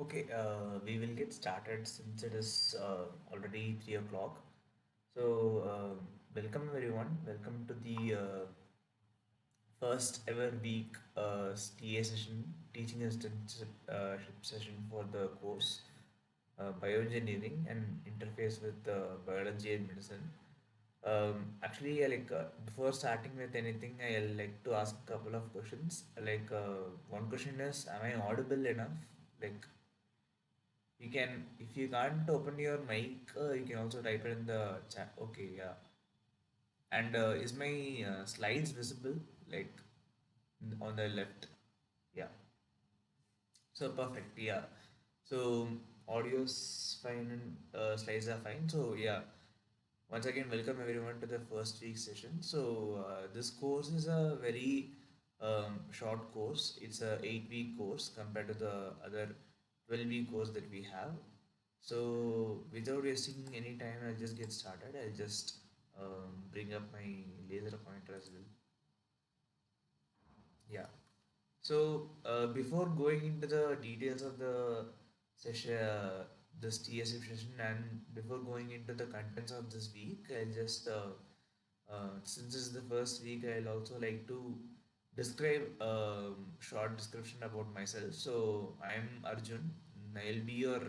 Okay, we will get started since it is already 3 o'clock. So, welcome everyone. Welcome to the first ever week TA session, teaching assistant session for the course Bioengineering and Interface with Biology and Medicine. Actually, before starting with anything, I'll like to ask a couple of questions. One question is, am I audible enough? Like, you can, if you can't open your mic, you can also type it in the chat. Okay, yeah. And is my slides visible? Like on the left? Yeah. So perfect. Yeah. So audio's fine and slides are fine. So yeah. Once again, welcome everyone to the first week session. So this course is a very short course. It's a 8-week course compared to the other 12-week course that we have. So without wasting any time, I'll just get started. I'll just bring up my laser pointer as well. Yeah. So before going into the details of the session, this TSF session, and before going into the contents of this week, I'll just since this is the first week, I'll also like to describe short description about myself. So I'm Arjun. I'll be your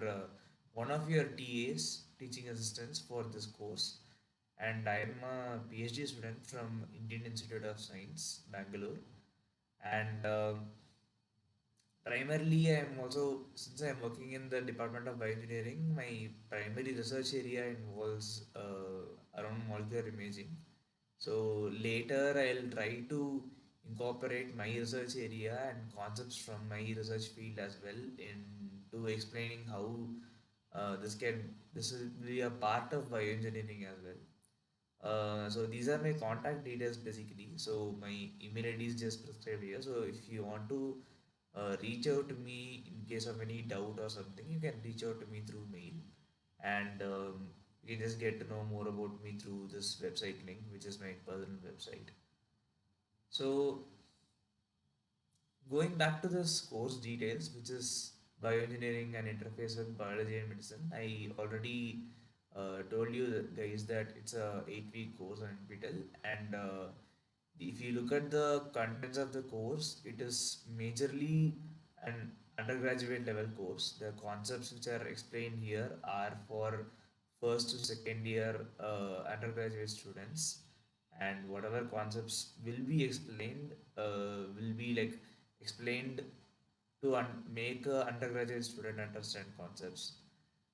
one of your TAs, teaching assistants for this course, and I'm a PhD student from Indian Institute of Science, Bangalore, and primarily, I'm also, since I'm working in the Department of Bioengineering, my primary research area involves around molecular imaging. So later, I'll try to incorporate my research area and concepts from my research field as well into explaining how this will be a part of bioengineering as well. So these are my contact details basically. So my email ID is just prescribed here. So if you want to reach out to me in case of any doubt or something, you can reach out to me through mail, and you can just get to know more about me through this website link, which is my personal website. So going back to this course details, which is bioengineering and interface with biology and medicine, I already told you guys that it's a 8-week course on NPTEL, and if you look at the contents of the course, it is majorly an undergraduate level course. The concepts which are explained here are for first to second year undergraduate students, and whatever concepts will be explained will be like explained to make a undergraduate student understand concepts.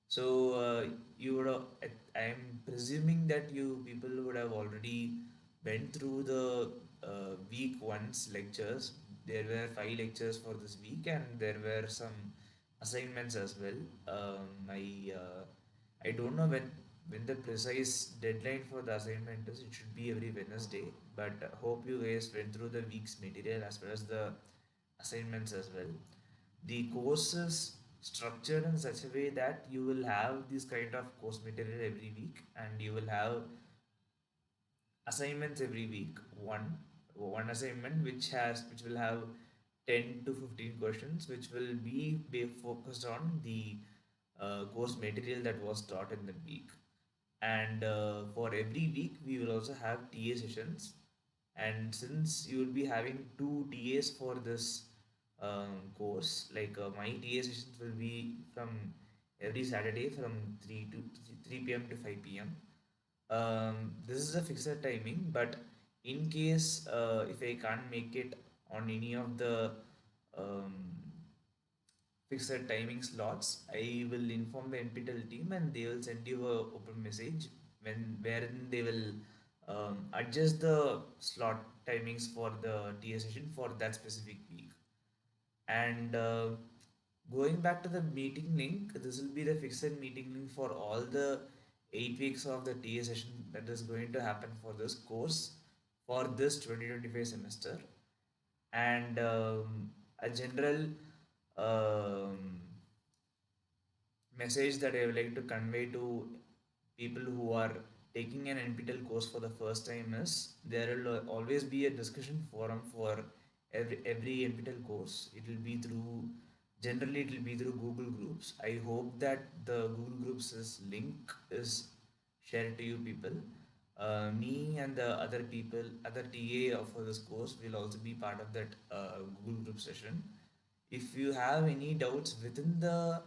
So you would have, I'm presuming that you people would have already went through the week one's lectures. There were 5 lectures for this week, and there were some assignments as well. I don't know when the precise deadline for the assignment is. It should be every Wednesday, but hope you guys went through the week's material as well as the assignments as well. The course is structured in such a way that you will have this kind of course material every week, and you will have assignments every week. One assignment which will have 10 to 15 questions, which will be focused on the course material that was taught in the week. And for every week, we will also have TA sessions. And since you will be having two TAs for this course, my TA sessions will be from every Saturday from 3 p.m. to 5 p.m. This is a fixed timing, but in case if I can't make it on any of the um, fixed timing slots, I will inform the NPTEL team and they will send you a open message wherein they will adjust the slot timings for the TA session for that specific week. And going back to the meeting link, this will be the fixed meeting link for all the 8 weeks of the TA session that is going to happen for this course for this 2025 semester. And a general um, message that I would like to convey to people who are taking an NPTEL course for the first time is there will always be a discussion forum for every NPTEL course. It will be through Generally, it will be through Google Groups. I hope that the Google Groups link is shared to you people. Me and the other people, other TA of this course will also be part of that Google Group session. If you have any doubts within the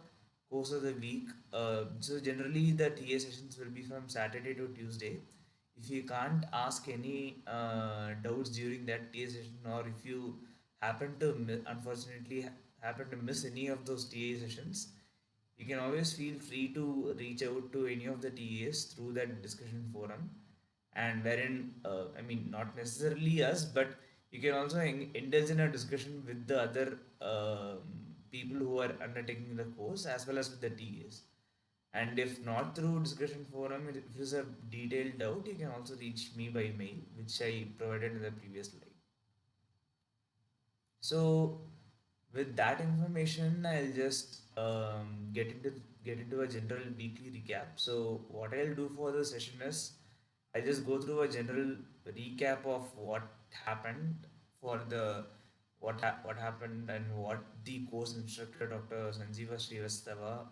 course of the week, so generally the TA sessions will be from Saturday to Tuesday. If you can't ask any doubts during that TA session, or if you happen to unfortunately happen to miss any of those TA sessions, you can always feel free to reach out to any of the TAs through that discussion forum, and wherein I mean not necessarily us, but you can also indulge in a discussion with the other people who are undertaking the course as well as with the TAs. And if not through discussion forum, if it is a detailed doubt, you can also reach me by mail, which I provided in the previous slide. So with that information, I'll just get into a general weekly recap. So what I'll do for the session is I just go through a general recap of what happened for the what happened and what the course instructor Dr. Sanjeeva Srivastava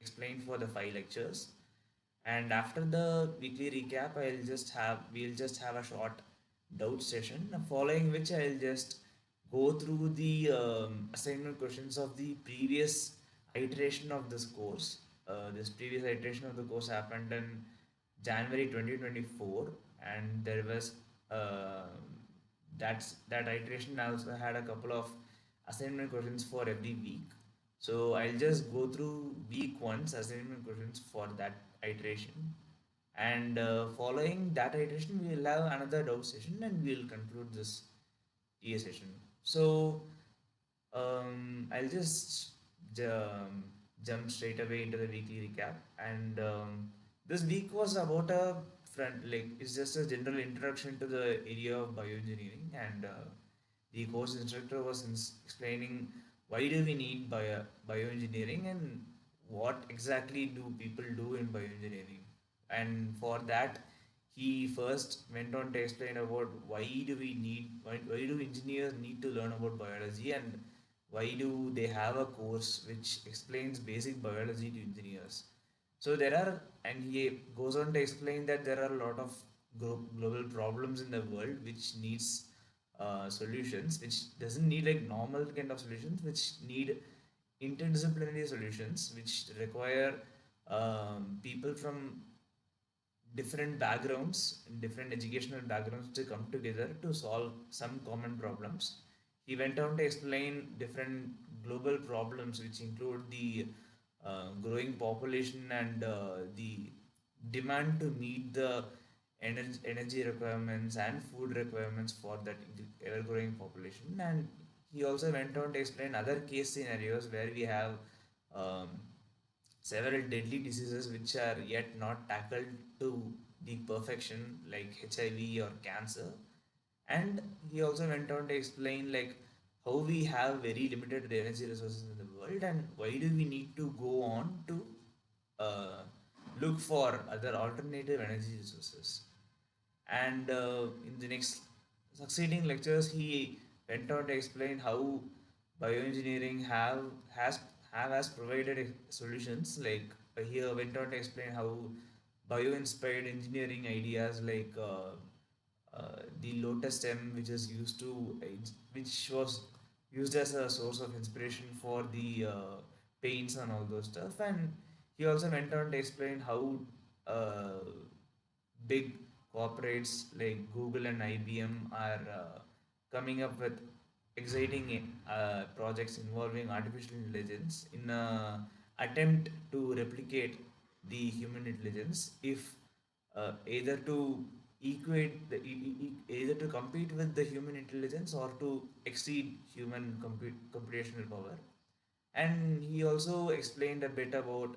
explained for the 5 lectures. And after the weekly recap, we'll just have a short doubt session, following which I'll just go through the assignment questions of the previous iteration of this course. This previous iteration of the course happened in January 2024, and there was uh, that iteration also had a couple of assignment questions for every week. So I'll just go through week one's assignment questions for that iteration, and following that iteration, we will have another doubt session and we'll conclude this TA session. So I'll just um, jump straight away into the weekly recap. And this week was about a front, like it's just a general introduction to the area of bioengineering. And the course instructor was explaining why do we need bioengineering and what exactly do people do in bioengineering. And for that, he first went on to explain about why do engineers need to learn about biology, and why do they have a course which explains basic biology to engineers. So there are, and he goes on to explain that there are a lot of global problems in the world which needs solutions, which doesn't need like normal kind of solutions, which need interdisciplinary solutions, which require people from different backgrounds, different educational backgrounds to come together to solve some common problems. He went on to explain different global problems, which include the growing population and the demand to meet the energy requirements and food requirements for that ever growing population. And he also went on to explain other case scenarios where we have um, several deadly diseases which are yet not tackled to the perfection, like HIV or cancer. And he also went on to explain like how we have very limited energy resources in the world, and why do we need to go on to uh, look for other alternative energy resources. And in the next succeeding lectures, he went on to explain how bioengineering has provided solutions. Like here went on to explain how bio-inspired engineering ideas like the lotus stem, which was used as a source of inspiration for the paints and all those stuff. And he also went on to explain how uh, big corporates like Google and IBM are coming up with exciting projects involving artificial intelligence in an attempt to replicate the human intelligence, if either to either to compete with the human intelligence or to exceed human computational power. And he also explained a bit about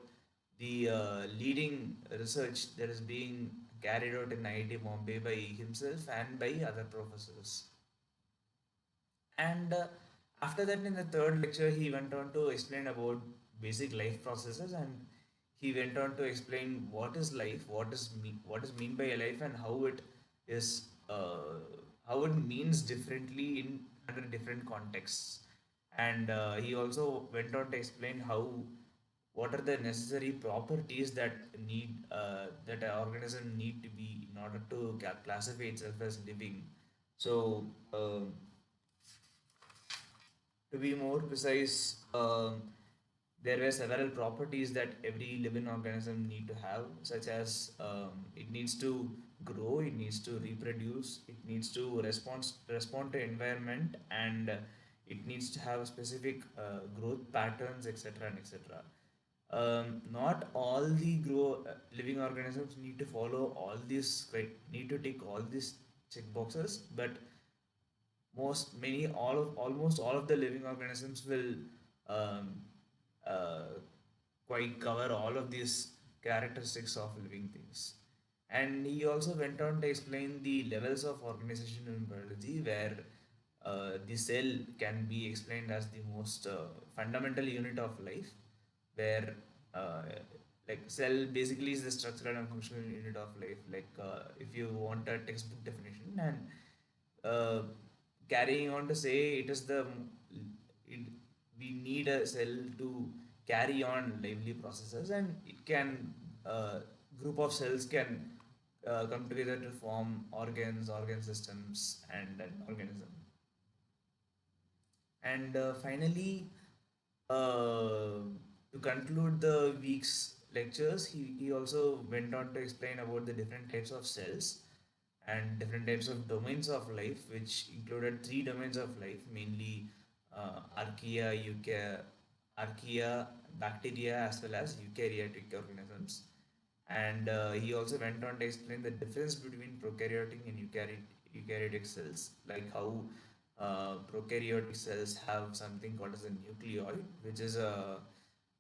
the leading research that is being carried out in IIT Bombay by himself and by other professors. And after that, in the third lecture, he went on to explain about basic life processes, and he went on to explain what is life, what is mean by a life, and is how it means differently in under different contexts. And he also went on to explain how what are the necessary properties that that an organism need to be in order to classify itself as living. So to be more precise, there were several properties that every living organism need to have, such as it needs to grow, it needs to reproduce, it needs to respond to environment, and it needs to have specific growth patterns, etc. and etc. Not all the living organisms need to follow all these, right, need to tick all these check boxes, but almost all of the living organisms will um, uh, quite cover all of these characteristics of living things. And he also went on to explain the levels of organization in biology, where the cell can be explained as the most fundamental unit of life, where uh, like cell basically is the structural and functional unit of life. Like if you want a textbook definition, and uh, carrying on to say it is it, we need a cell to carry on lively processes, and it can group of cells can come together to form organ systems, and an organism. And finally, uh, to conclude the week's lectures, he also went on to explain about the different types of cells and different types of domains of life, which included three domains of life, mainly archaea, bacteria, as well as eukaryotic organisms. And he also went on to explain the difference between prokaryotic and eukaryotic cells, like how prokaryotic cells have something called as a nucleoid, which is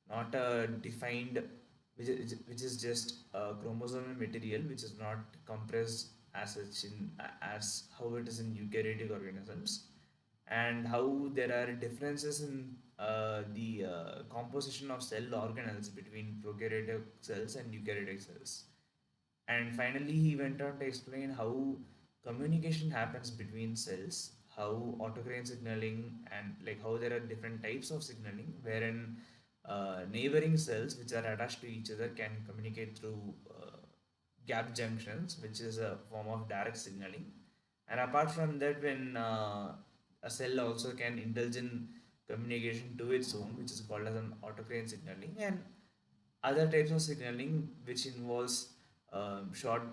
not a defined, which is just chromosomal material, which is not compressed as such as how it is in eukaryotic organisms, and how there are differences in the composition of cell organelles between prokaryotic cells and eukaryotic cells. And finally, he went on to explain how communication happens between cells, how autocrine signaling, and like how there are different types of signaling, wherein neighboring cells which are attached to each other can communicate through gap junctions, which is a form of direct signaling. And apart from that, when a cell also can indulge in communication to its own, which is called as an autocrine signaling, and other types of signaling which involves short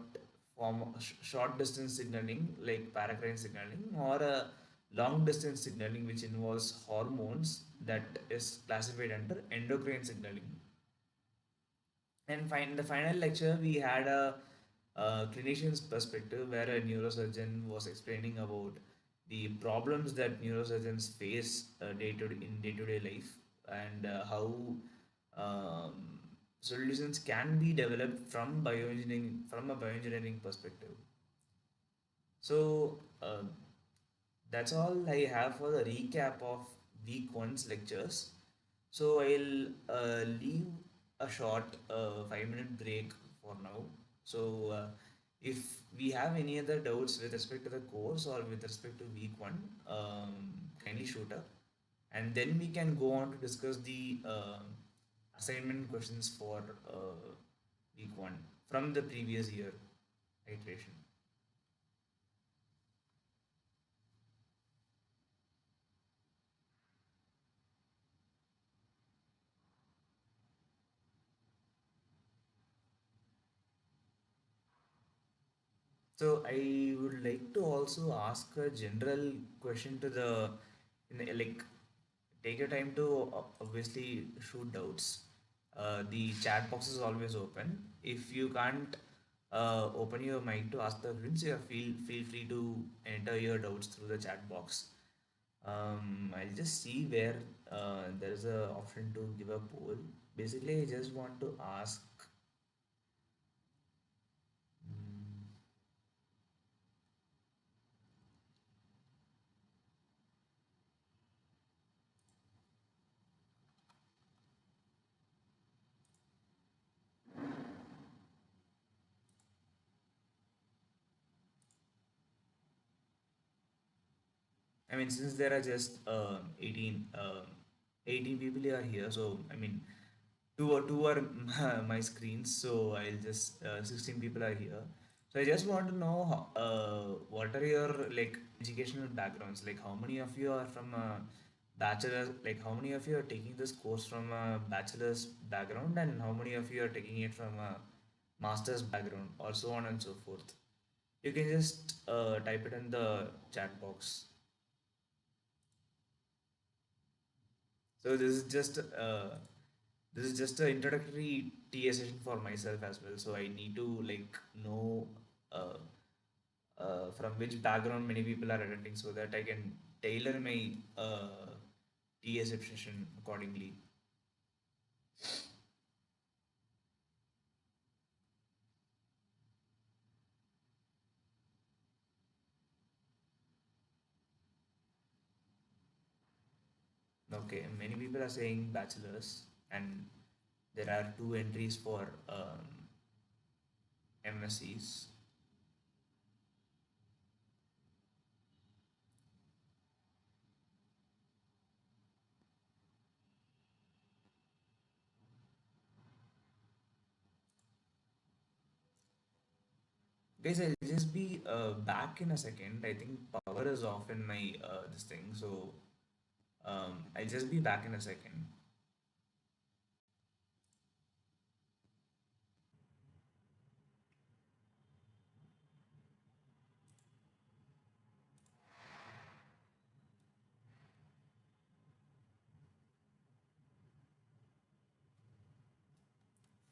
distance signaling like paracrine signaling, or a long distance signaling which involves hormones, that is classified under endocrine signaling. And the final lecture, we had a clinician's perspective, where a neurosurgeon was explaining about the problems that neurosurgeons face in day-to-day life, and how um, solutions can be developed from a bioengineering perspective. So that's all I have for the recap of week one's lectures. So I'll leave a short 5 minute break for now. So if we have any other doubts with respect to the course or with respect to week one, kindly shoot up, and then we can go on to discuss the assignment questions for week one from the previous year iteration. So I would like to also ask a general question to like, take your time to obviously shoot doubts. The chat box is always open. If you can't open your mic to ask the questions, you feel free to enter your doubts through the chat box. I'll just see where there is a option to give a poll. Basically, I just want to ask. mm, I mean, since there are just 18 people are here, so I mean, two are my screens, so I'll just 16 people are here. So I just want to know what are your like educational backgrounds? Like, how many of you are from a bachelor's? Like, how many of you are taking this course from a bachelor's background, and how many of you are taking it from a master's background, or so on and so forth? You can just type it in the chat box. So this is just an introductory TA session for myself as well. So I need to like know uh, from which background many people are attending so that I can tailor my TA session accordingly. Okay, many people are saying bachelor's, and there are two entries for MSCs. Guys, I'll just be back in a second. I think power is off in my this thing, so I'll just be back in a second.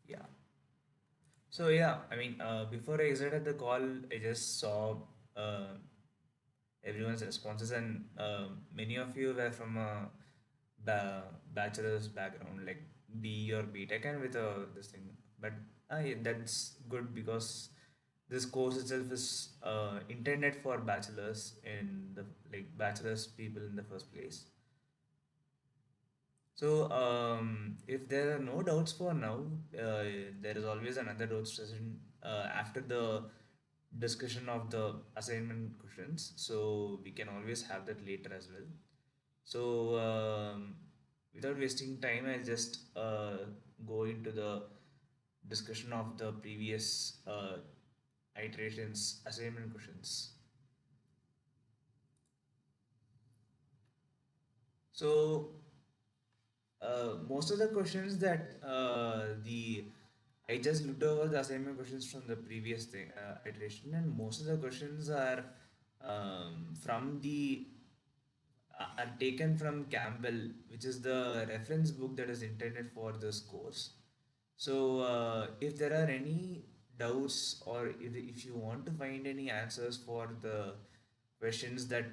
Yeah. So yeah, I mean, before I exited the call, I just saw uh, everyone's responses, and many of you were from a bachelor's background, like B or B Tech, and with this thing. But yeah, that's good because this course itself is intended for bachelors in the like bachelor's people in the first place. So, if there are no doubts for now, there is always another doubts session after the discussion of the assignment questions. So, we can always have that later as well. So, without wasting time, I'll just go into the discussion of the previous iterations assignment questions. So, most of the questions that the I just looked over the assignment questions from the previous thing, iteration, and most of the questions from the are taken from Campbell, which is the reference book that is intended for this course. So, if there are any doubts, or if you want to find any answers for the questions that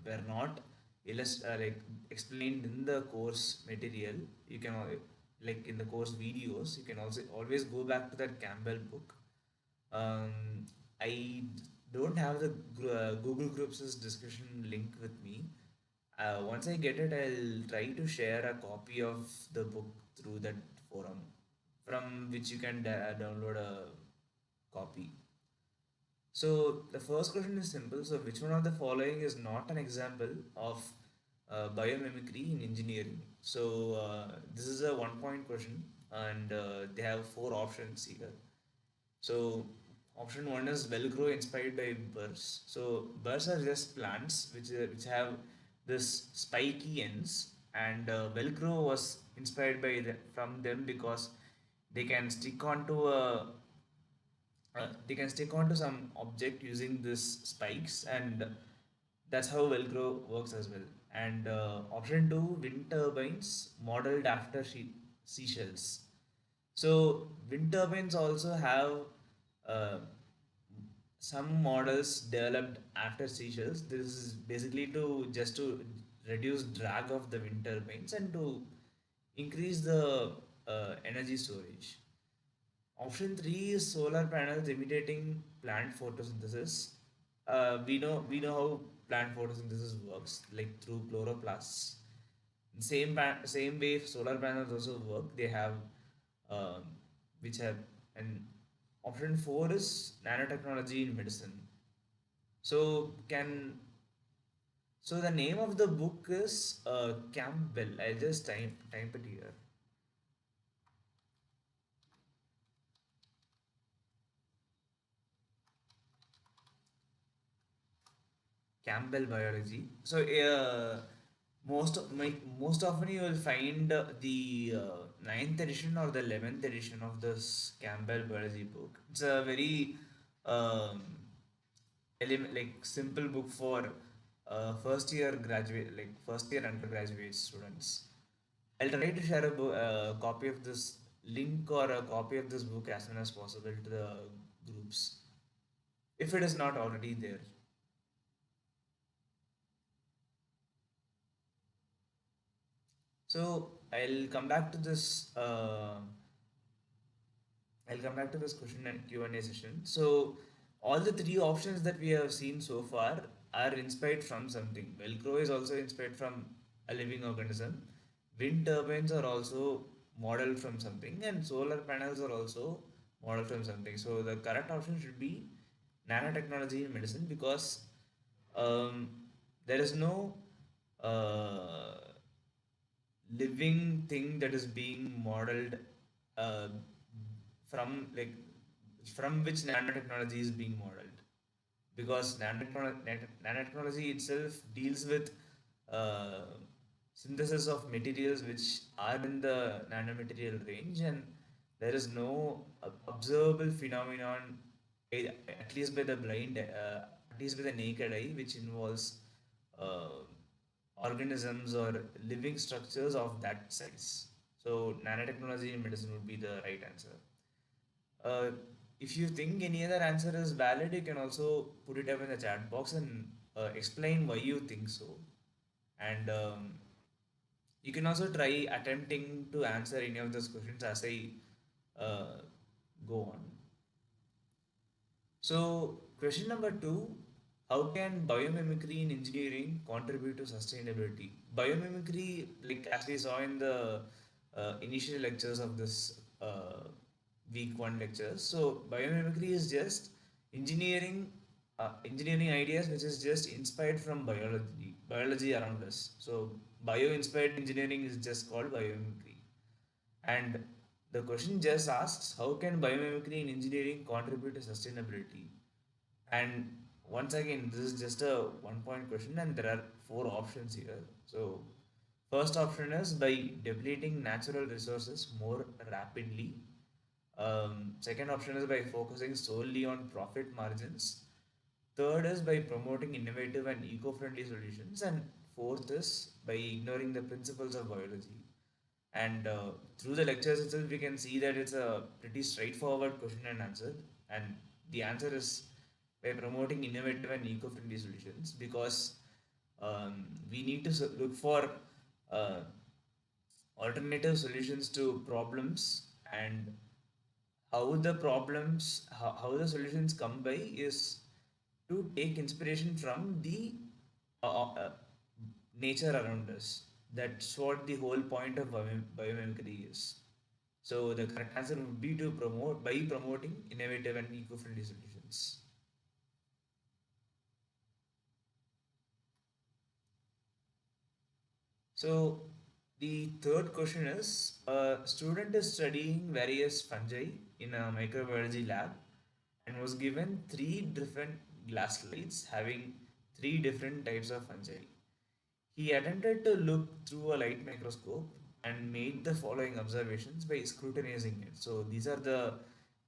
were not like explained in the course material, you can like in the course videos, you can also always go back to that Campbell book. I don't have the Google Groups' discussion link with me. Once I get it, I'll try to share a copy of the book through that forum, from which you can download a copy. So the first question is simple. So which one of the following is not an example of biomimicry in engineering? So this is a 1 point question, and they have four options here. So option one is Velcro inspired by burrs. So burrs are just plants which have this spiky ends, and Velcro was inspired by from them because they can stick onto a they can stick onto some object using this spikes, and that's how Velcro works as well. And option two, wind turbines modeled after seashells. So wind turbines also have uh, some models developed after seashells. This is basically to just to reduce drag of the wind turbines and to increase the energy storage. Option three is solar panels imitating plant photosynthesis. We know how plant photosynthesis works, like through chloroplasts. Same way solar panels also work. They have um, which have and option four is nanotechnology in medicine. So can So the name of the book is Campbell. I'll just type it here. Campbell Biology. So most often you will find the ninth edition or the 11th edition of this Campbell Biology book. It's a very um, like simple book for first year undergraduate students. I'll try to share a copy of this link or a copy of this book as soon as possible to the groups if it is not already there. So I'll come back to this question and Q&A session. So all the three options that we have seen so far are inspired from something. Velcro is also inspired from a living organism. Wind turbines are also modeled from something, and solar panels are also modeled from something. So the correct option should be nanotechnology in medicine because um, there is no uh, living thing that is being modeled uh, from like from which nanotechnology is being modeled, because nanotechnology itself deals with uh, synthesis of materials which are in the nanomaterial range, and there is no observable phenomenon, at least by the at least by the naked eye, which involves uh, organisms or living structures of that size. So nanotechnology in medicine would be the right answer. Uh, if you think any other answer is valid, you can also put it up in the chat box and explain why you think so. And you can also try attempting to answer any of those questions as I uh, go on. So, question number two: how can biomimicry in engineering contribute to sustainability? Biomimicry, like as we saw in the initial lectures of this week one lectures, so biomimicry is just engineering, engineering ideas which is just inspired from biology around us. So, bio-inspired engineering is just called biomimicry. And the question just asks, how can biomimicry in engineering contribute to sustainability? And once again, this is just a one point question, and there are four options here. So, first option is by depleting natural resources more rapidly. Second option is by focusing solely on profit margins. Third is by promoting innovative and eco friendly solutions. And fourth is by ignoring the principles of biology. And through the lectures itself, we can see that it's a pretty straightforward question and answer. And the answer is by promoting innovative and eco-friendly solutions, because we need to look for uh, alternative solutions to problems, and how the solutions come by is to take inspiration from the nature around us. That's what the whole point of biomimicry is. So the correct answer would be to promote by promoting innovative and eco-friendly solutions. So the third question is: a student is studying various fungi in a microbiology lab and was given three different glass slides having three different types of fungi. He attempted to look through a light microscope and made the following observations by scrutinizing it. So these are the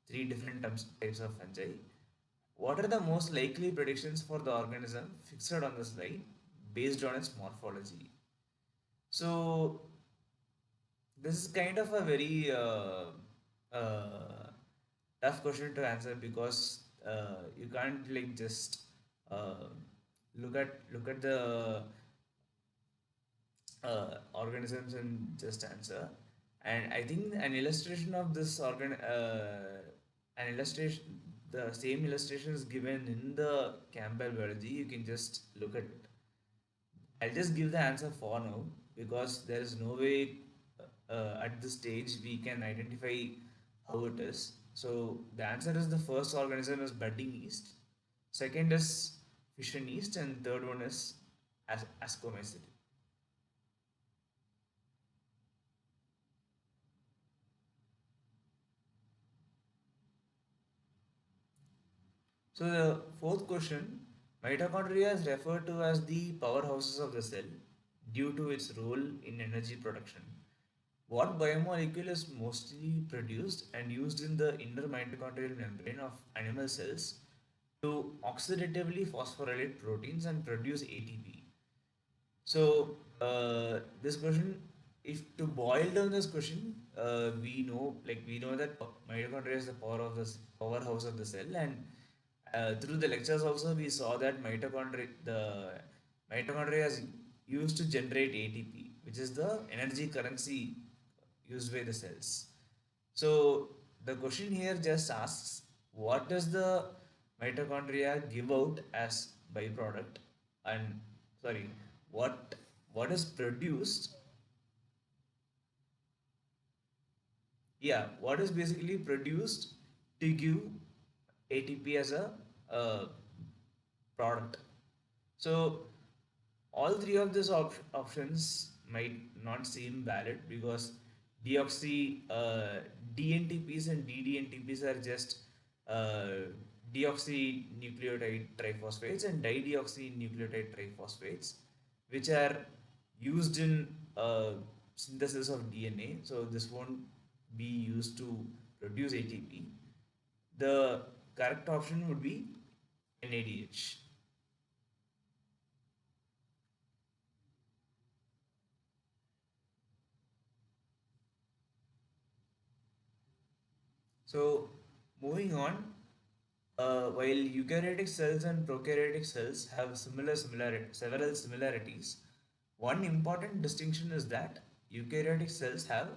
three different types of fungi. What are the most likely predictions for the organism fixed on the slide based on its morphology? So this is kind of a very tough question to answer, because you can't like just uh, look at the organisms and just answer. And I think an illustration, the same illustration is given in the Campbell biology. You can just look at it. I'll just give the answer for now, because there is no way at this stage we can identify how it is. So the answer is the first organism is budding yeast, second is fission yeast, and third one is as ascomicity. So the fourth question, mitochondria is referred to as the powerhouses of the cell due to its role in energy production. What biomolecule is mostly produced and used in the inner mitochondrial membrane of animal cells to oxidatively phosphorylate proteins and produce ATP? So this question, if to boil down this question, we know that mitochondria is the powerhouse of the cell, and through the lectures also we saw that mitochondria is used to generate ATP, which is the energy currency used by the cells. So the question here just asks, what does the mitochondria give out as byproduct, and sorry, what what is produced? Yeah, what is basically produced to give ATP as a uh, product? So all three of these options might not seem valid because deoxy DNTPs and DDNTPs are just uh, deoxynucleotide triphosphates and dideoxynucleotide triphosphates, which are used in synthesis of DNA. So this won't be used to produce ATP. The correct option would be NADH. So, moving on, while eukaryotic cells and prokaryotic cells have several similarities, one important distinction is that eukaryotic cells have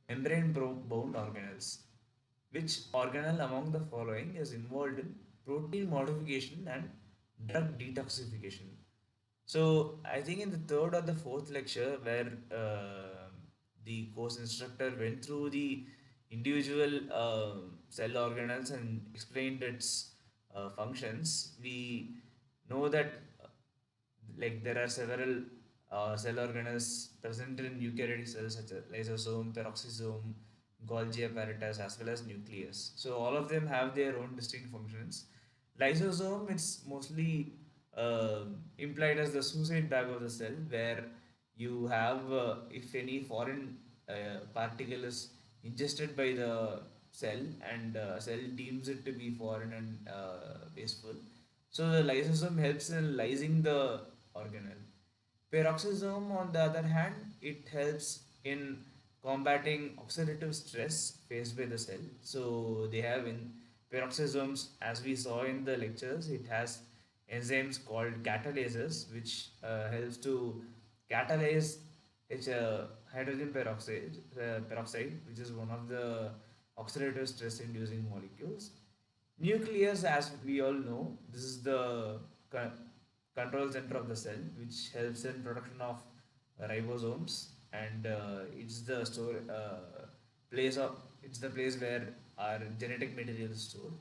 membrane-bound organelles. Which organelle among the following is involved in protein modification and drug detoxification? So I think in the third or the fourth lecture, where the course instructor went through the individual cell organelles and explained its functions, we know that there are several cell organelles present in eukaryotic cells such as lysosome, peroxisome, Golgi apparatus, as well as nucleus. So all of them have their own distinct functions. Lysosome, it's mostly uh, implied as the suicide bag of the cell, where you have, if any foreign particle is ingested by the cell, and cell deems it to be foreign and wasteful. So the lysosome helps in lysing the organelle. Peroxisome, on the other hand, it helps in combating oxidative stress faced by the cell. So they have in peroxisomes, as we saw in the lectures, it has enzymes called catalases, which helps to catalyze hydrogen peroxide, which is one of the oxidative stress inducing molecules. Nucleus, as we all know, this is the control center of the cell, which helps in production of ribosomes, and place of it's the place where our genetic material is stored.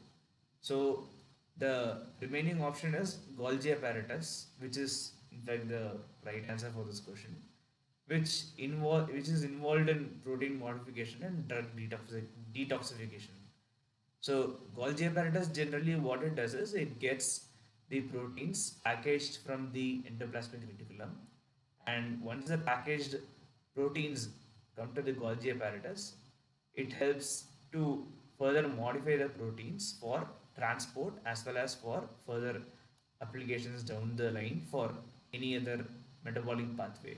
So the remaining option is Golgi apparatus, which is in fact the right answer for this question, which is involved in protein modification and drug detoxification. So Golgi apparatus, generally what it does is it gets the proteins packaged from the endoplasmic reticulum, and once the packaged proteins come to the Golgi apparatus, it helps to further modify the proteins for transport as well as for further applications down the line for any other metabolic pathway.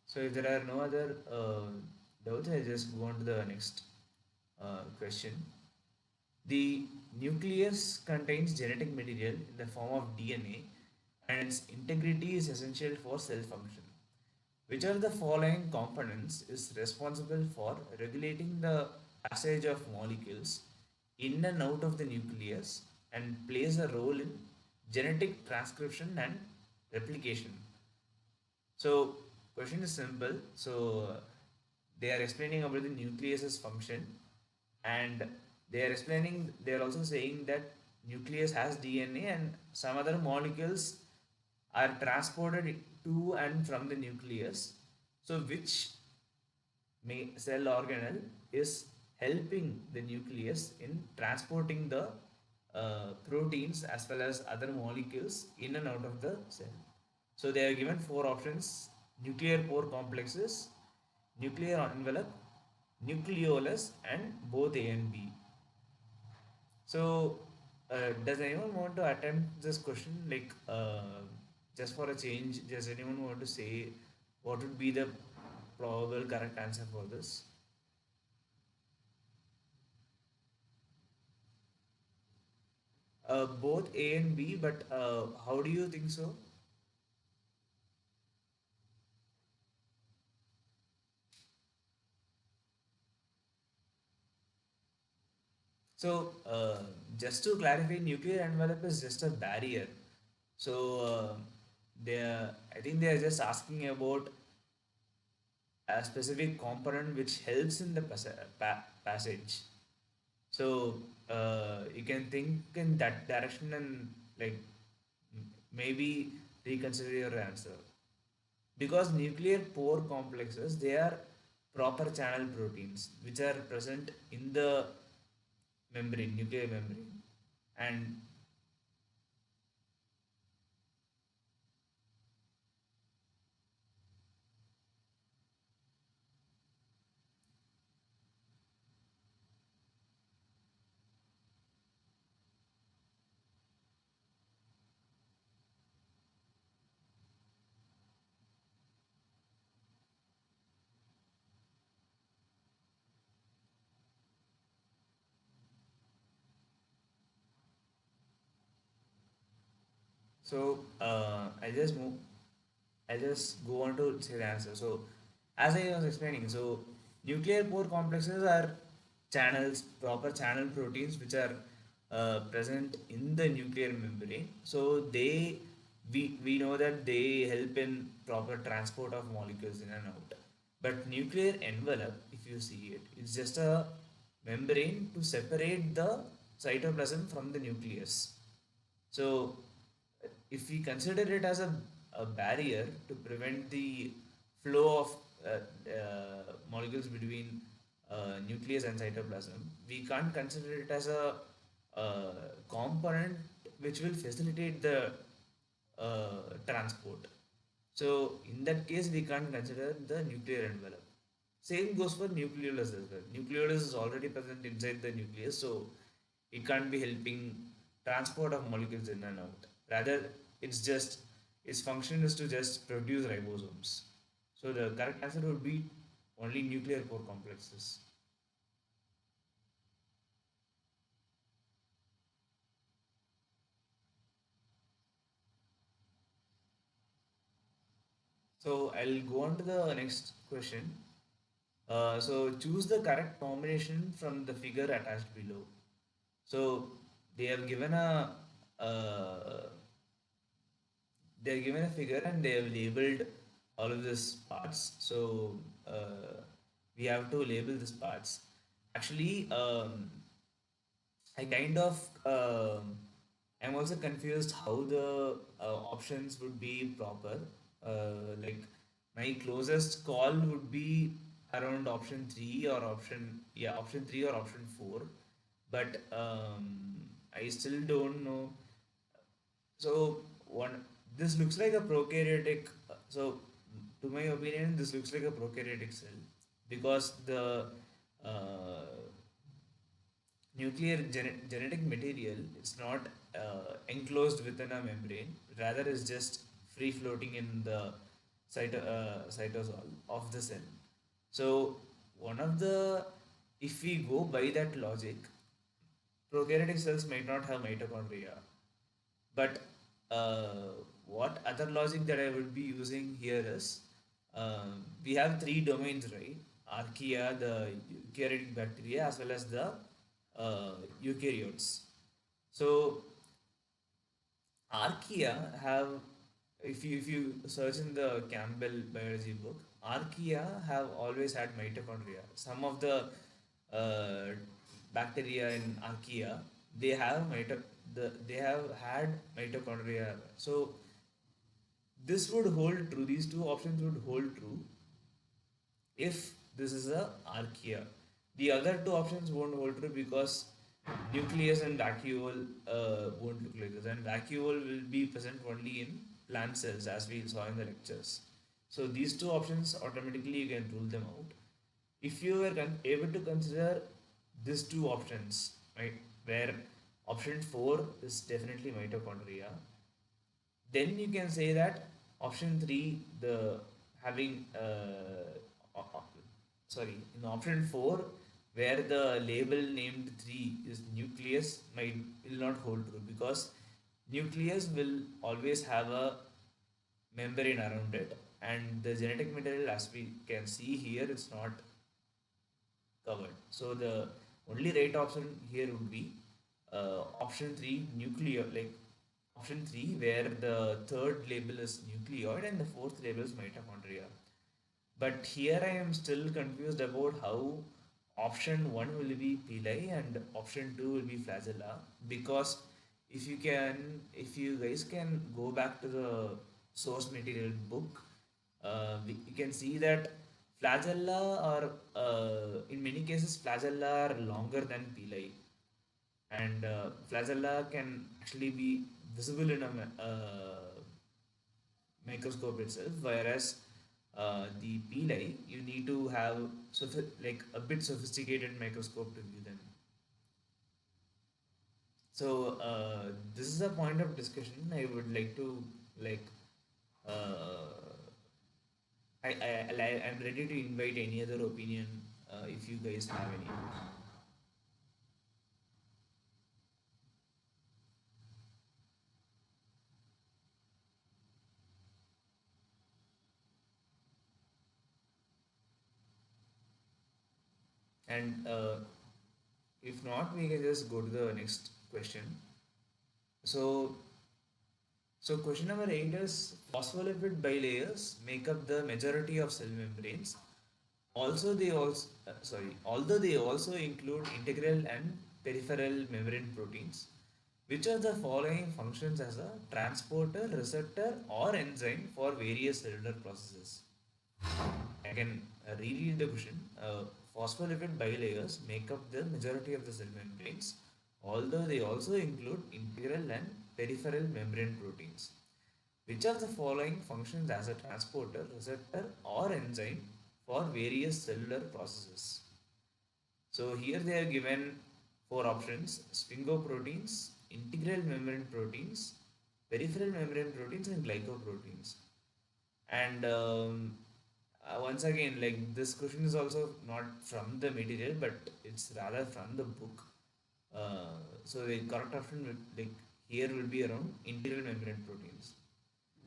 So if there are no other doubts, I just go on to the next question. The nucleus contains genetic material in the form of DNA, and its integrity is essential for cell function. Which of the following components is responsible for regulating the passage of molecules in and out of the nucleus and plays a role in genetic transcription and replication? So, question is simple. So, they are explaining about the nucleus's function, and They are explaining, they are also saying that nucleus has DNA and some other molecules are transported to and from the nucleus. So, which cell organelle is helping the nucleus in transporting the proteins as well as other molecules in and out of the cell. So they are given four options: nuclear pore complexes, nuclear envelope, nucleolus, and both A and B. So, does anyone want to attempt this question? Like, just for a change, does anyone want to say what would be the probable correct answer for this? Both A and B, but how do you think so? So, just to clarify, nuclear envelope is just a barrier. So, I think they are just asking about a specific component which helps in the passage. So, you can think in that direction and like maybe reconsider your answer. Because nuclear pore complexes, they are proper channel proteins which are present in the membrane, nuclear membrane. And so I just go on to say the answer. So, as I was explaining, so nuclear pore complexes are channels, proper channel proteins which are present in the nuclear membrane. So we know that they help in proper transport of molecules in and out. But nuclear envelope, if you see it, it's just a membrane to separate the cytoplasm from the nucleus. So, if we consider it as a barrier to prevent the flow of molecules between nucleus and cytoplasm, we can't consider it as a component which will facilitate the transport. So, in that case, we can't consider the nuclear envelope. Same goes for nucleolus as well. Nucleolus is already present inside the nucleus, so it can't be helping transport of molecules in and out. Rather, it's just its function is to just produce ribosomes. So the correct answer would be only nuclear core complexes. So I'll go on to the next question. So choose the correct combination from the figure attached below. So they have given a uh, they are given a figure and they have labeled all of these parts. So we have to label these parts. Actually, I kind of I'm also confused how the options would be proper. Like my closest call would be around option three or option three or option four, but I still don't know. So one, this looks like a prokaryotic. So to my opinion, this looks like a prokaryotic cell because the uh, nuclear genetic material is not enclosed within a membrane. Rather, is just free floating in the cytosol of the cell. So one of the, if we go by that logic, prokaryotic cells might not have mitochondria. But what other logic that I would be using here is we have three domains, right? Archaea, the eukaryotic bacteria, as well as the eukaryotes. So Archaea have, if you search in the Campbell biology book, Archaea have always had mitochondria. Some of the uh, bacteria in archaea, they have they have had mitochondria. So this would hold true. These two options would hold true if this is a archaea. The other two options won't hold true because nucleus and vacuole won't look like this, and vacuole will be present only in plant cells, as we saw in the lectures. So these two options automatically you can rule them out. If you were able to consider these two options, right, where option 4 is definitely mitochondria, then you can say that option 3, the having sorry, in option 4, where the label named 3 is nucleus, might will not hold true because nucleus will always have a membrane around it, and the genetic material, as we can see here, is not covered. So the only right option here would be option 3, nuclear, like option 3, where the third label is nucleoid and the fourth label is mitochondria. But here I am still confused about how option 1 will be pili and option 2 will be flagella, because if you guys can go back to the source material book, you can see that flagella are, in many cases, flagella are longer than pili, and flagella can actually be visible in a microscope itself, whereas the pili, you need to have like a bit sophisticated microscope to view them. So this is a point of discussion. I would like to, like, uh, I'm ready to invite any other opinion if you guys have any. And if not, we can just go to the next question. So, so question number 8 is: phospholipid bilayers make up the majority of cell membranes. Although they also include integral and peripheral membrane proteins, which of the following functions as a transporter, receptor, or enzyme for various cellular processes? I can reread the question. Phospholipid bilayers make up the majority of the cell membranes, although they also include integral and peripheral membrane proteins. Which of the following functions as a transporter, receptor, or enzyme for various cellular processes? So here they are given four options: sphingoproteins, integral membrane proteins, peripheral membrane proteins, and glycoproteins. And once again, like, this question is also not from the material, but it's rather from the book. So the correct option like here will be around integral membrane proteins.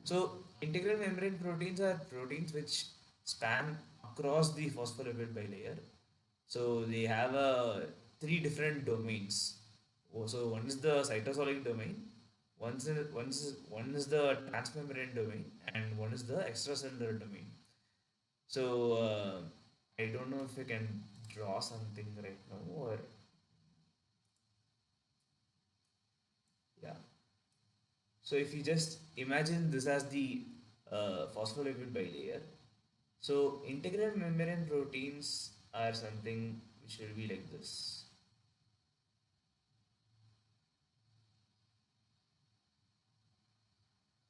So integral membrane proteins are proteins which span across the phospholipid bilayer. So they have three different domains. So one is the cytosolic domain, one is the transmembrane domain, and one is the extracellular domain. So I don't know if I can draw something right now, or yeah. So if you just imagine this as the phospholipid bilayer, so integral membrane proteins are something which will be like this.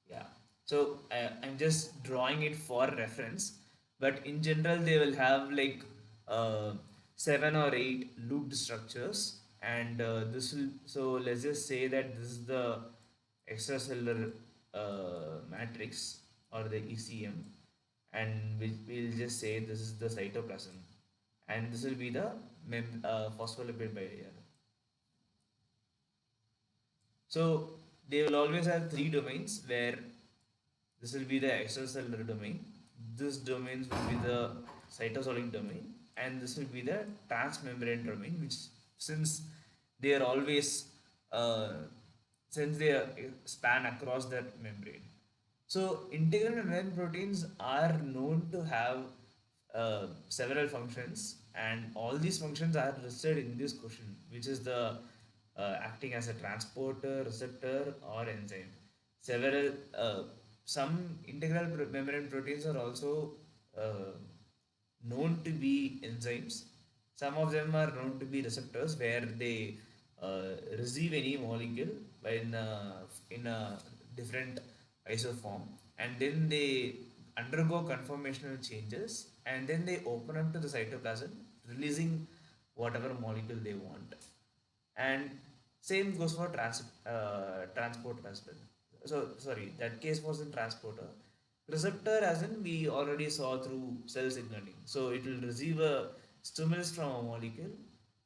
Yeah. So I'm just drawing it for reference, but in general they will have like uh, 7 or 8 looped structures, and this will. So let's just say that this is the extracellular matrix, or the ECM, and we'll just say this is the cytoplasm, and this will be the phospholipid bilayer. So they will always have three domains, where this will be the extracellular domain, this domains will be the cytosolic domain, and this will be the transmembrane domain, which, since they are always uh, since they span across that membrane. So integral membrane proteins are known to have several functions, and all these functions are listed in this question, which is the acting as a transporter, receptor, or enzyme. Several some integral membrane proteins are also uh, known to be enzymes. Some of them are known to be receptors where they receive any molecule in a different isoform, and then they undergo conformational changes, and then they open up to the cytoplasm, releasing whatever molecule they want. And same goes for transporter as well. So sorry, that case was in transporter. Receptor, as in we already saw through cell signaling. So it will receive a stimulus from a molecule,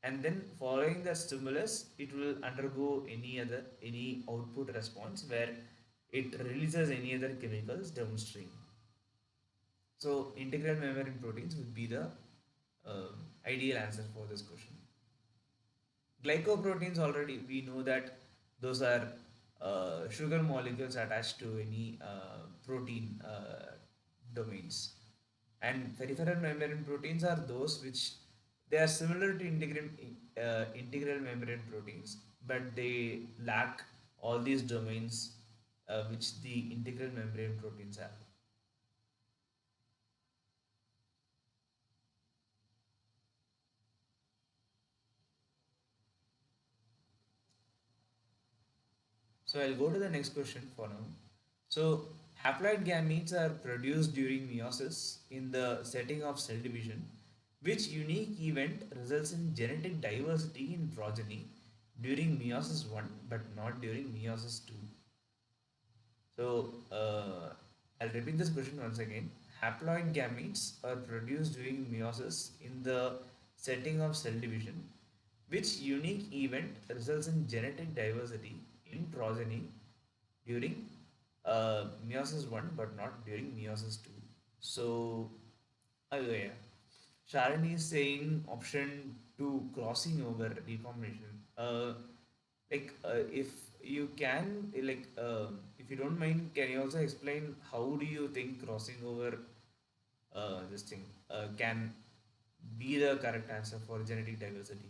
and then following the stimulus, it will undergo any output response where it releases any other chemicals downstream. So integral membrane proteins would be the ideal answer for this question. Glycoproteins, already we know that those are sugar molecules attached to any protein domains. And peripheral membrane proteins are those which they are similar to integral membrane proteins, but they lack all these domains which the integral membrane proteins have. So I'll go to the next question for now. So haploid gametes are produced during meiosis in the setting of cell division. Which unique event results in genetic diversity in progeny during meiosis 1 but not during meiosis 2? So I'll repeat this question once again. Haploid gametes are produced during meiosis in the setting of cell division. Which unique event results in genetic diversity in progeny during meiosis 1 but not during meiosis 2? So, yeah. Sharon is saying option 2, crossing over recombination. If you can, if you don't mind, can you also explain how do you think crossing over this thing can be the correct answer for genetic diversity?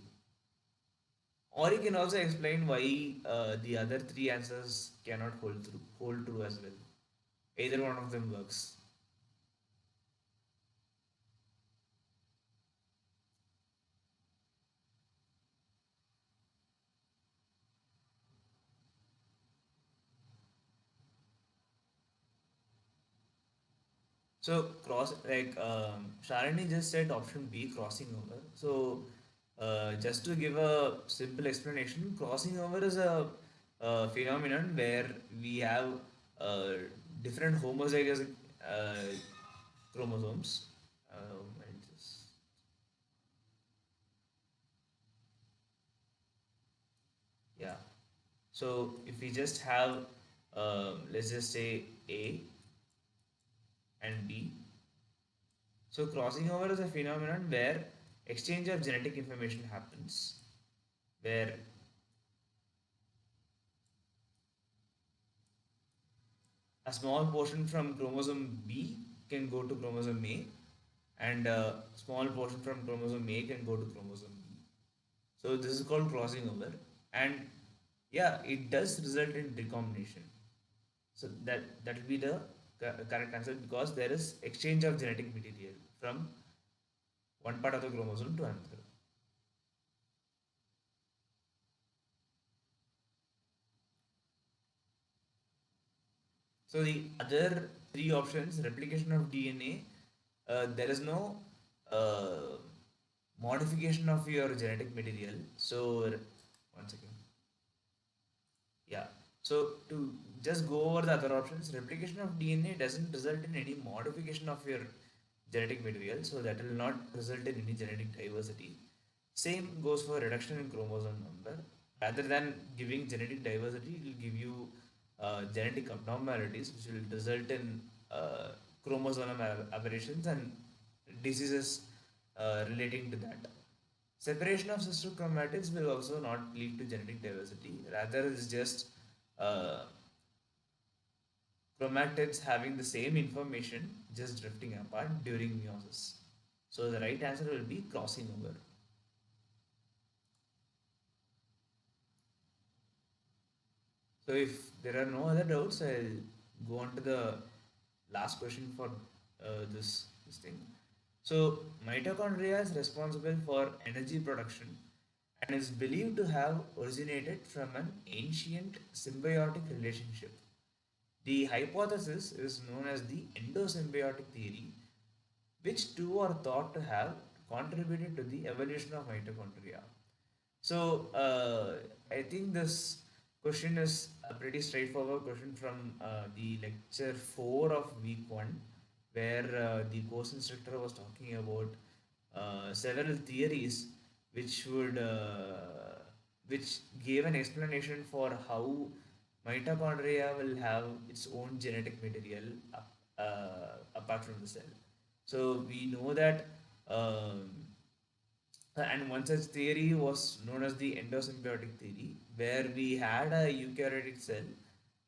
Or you can also explain why the other three answers cannot hold true as well. Either one of them works. So Sharani just said option B, crossing over. So just to give a simple explanation, crossing over is phenomenon where we have uh, different homozygous uh, chromosomes. And yeah. So if we just have, let's just say A and B. So crossing over is a phenomenon where exchange of genetic information happens, where a small portion from chromosome B can go to chromosome A, and a small portion from chromosome A can go to chromosome B. So this is called crossing over, and yeah, it does result in recombination. So that will be the correct answer because there is exchange of genetic material from one part of the chromosome to another. So the other three options, replication of DNA, there is no uh, modification of your genetic material. So one second. Yeah. So to just go over the other options, replication of DNA doesn't result in any modification of your genetic material, so that will not result in any genetic diversity. Same goes for reduction in chromosome number. Rather than giving genetic diversity, it will give you genetic abnormalities, which will result in chromosomal aberrations and diseases relating to that. Separation of sister chromatids will also not lead to genetic diversity. Rather, it's just uh, chromatids having the same information just drifting apart during meiosis. So the right answer will be crossing over. So if there are no other doubts, I'll go on to the last question for this thing. So mitochondria is responsible for energy production and is believed to have originated from an ancient symbiotic relationship. The hypothesis is known as the endosymbiotic theory, which two are thought to have contributed to the evolution of mitochondria. So I think this question is a pretty straightforward question from the lecture 4 of week 1, where the course instructor was talking about several theories which would which gave an explanation for how mitochondria will have its own genetic material apart from the cell. So we know that um, and one such theory was known as the endosymbiotic theory, where we had a eukaryotic cell,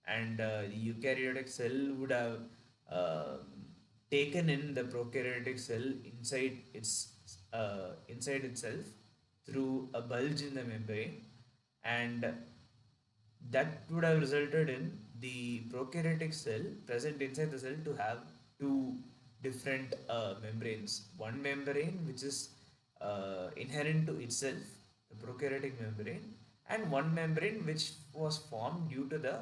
and the eukaryotic cell would have um taken in the prokaryotic cell inside itself through a bulge in the membrane, and that would have resulted in the prokaryotic cell present inside the cell to have two different membranes. One membrane which is inherent to itself, the prokaryotic membrane, and one membrane which was formed due to the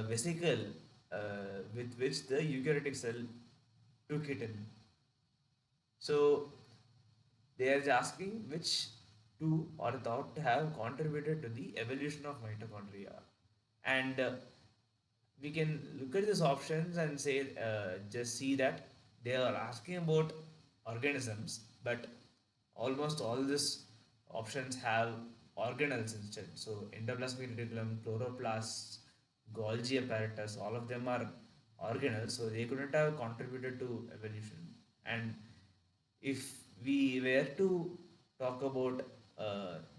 vesicle with which the eukaryotic cell took it in. So they are asking which two are thought to have contributed to the evolution of mitochondria. And we can look at these options and say, just see that they are asking about organisms, but almost all these options have organelles instead. So endoplasmic reticulum, chloroplasts, Golgi apparatus, all of them are organelles, so they couldn't have contributed to evolution. And if we were to talk about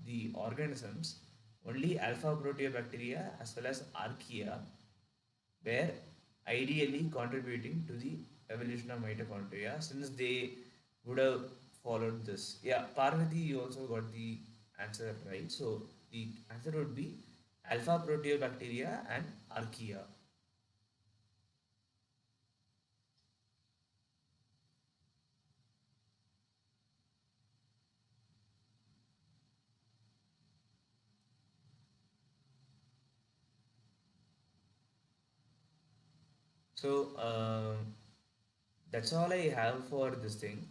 the organisms, only alpha proteobacteria as well as archaea were ideally contributing to the evolution of mitochondria, since they would have followed this. Yeah, Parvati, you also got the answer right. So the answer would be alpha proteobacteria and archaea. So that's all I have for this thing.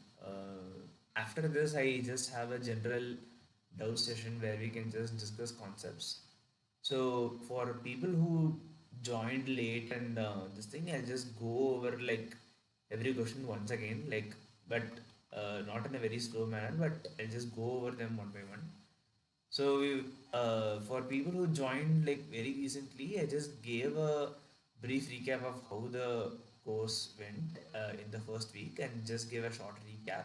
After this, I just have a general doubt session where we can just discuss concepts. So for people who joined late and this thing, I'll just go over like every question once again, like, but not in a very slow manner, but I'll just go over them one by one. So for people who joined like very recently, I just gave a brief recap of how the course went in the first week and just gave a short recap.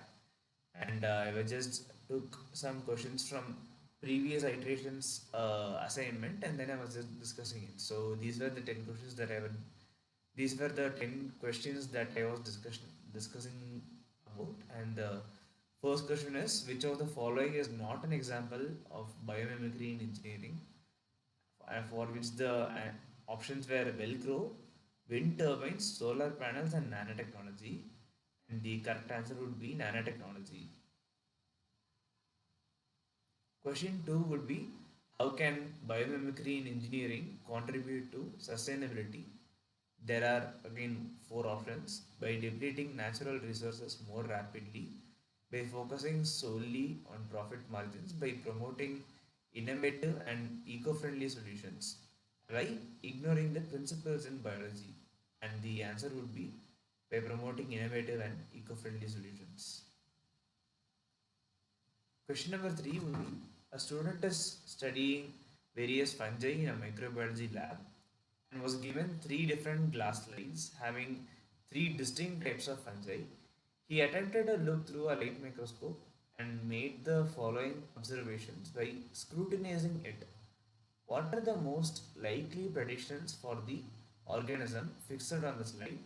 And I was just took some questions from previous iterations assignment, and then I was just discussing it. So these were the 10 questions that I would. These were the 10 questions that I was discussing about. And the first question is, which of the following is not an example of biomimicry in engineering? For which the options were Velcro, wind turbines, solar panels, and nanotechnology. And the correct answer would be nanotechnology. Question 2 would be, how can biomimicry in engineering contribute to sustainability? There are again four options: by depleting natural resources more rapidly, by focusing solely on profit margins, by promoting innovative and eco-friendly solutions, by ignoring the principles in biology. And the answer would be by promoting innovative and eco-friendly solutions. Question number 3 would be, a student is studying various fungi in a microbiology lab and was given three different glass slides having three distinct types of fungi. He attempted to look through a light microscope and made the following observations by scrutinizing it. What are the most likely predictions for the organism fixed on the slide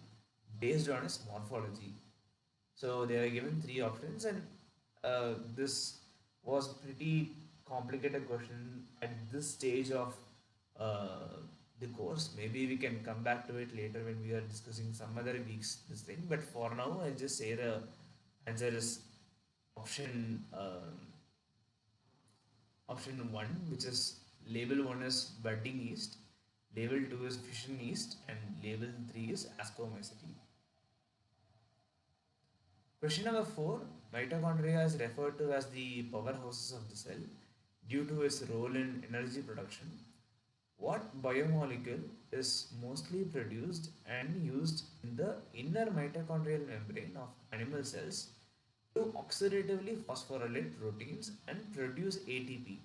based on its morphology? So they are given three options, and this was pretty complicated question at this stage of uh, the course. Maybe we can come back to it later when we are discussing some other weeks this thing. But for now, I'll just say the answer is option option one, which is label one is budding yeast, label two is fission yeast, and label three is ascomycete. Question number four, mitochondria is referred to as the powerhouses of the cell due to its role in energy production. What biomolecule is mostly produced and used in the inner mitochondrial membrane of animal cells to oxidatively phosphorylate proteins and produce ATP?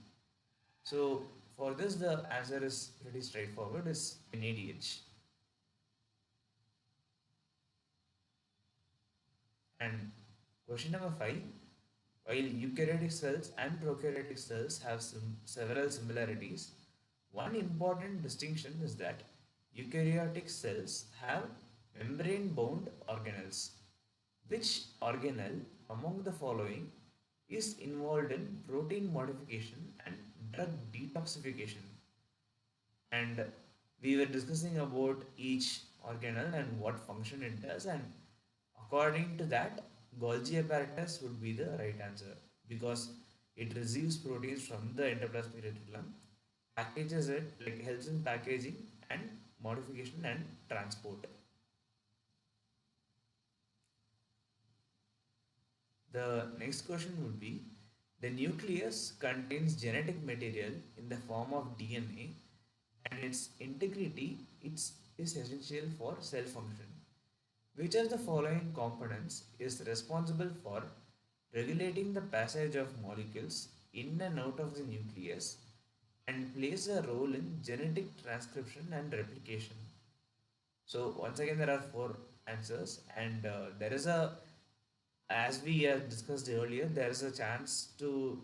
So for this the answer is pretty straightforward, is NADH. And question number five, while eukaryotic cells and prokaryotic cells have several similarities, one important distinction is that eukaryotic cells have membrane bound organelles. Which organelle among the following is involved in protein modification and drug detoxification? And we were discussing about each organelle and what function it does, and according to that, Golgi apparatus would be the right answer because it receives proteins from the endoplasmic reticulum, packages it, like helps in packaging and modification and transport. The next question would be, the nucleus contains genetic material in the form of DNA, and its integrity is essential for cell function. Which of the following components is responsible for regulating the passage of molecules in and out of the nucleus and plays a role in genetic transcription and replication? So once again, there are four answers, and there is a, as we have discussed earlier, there is a chance to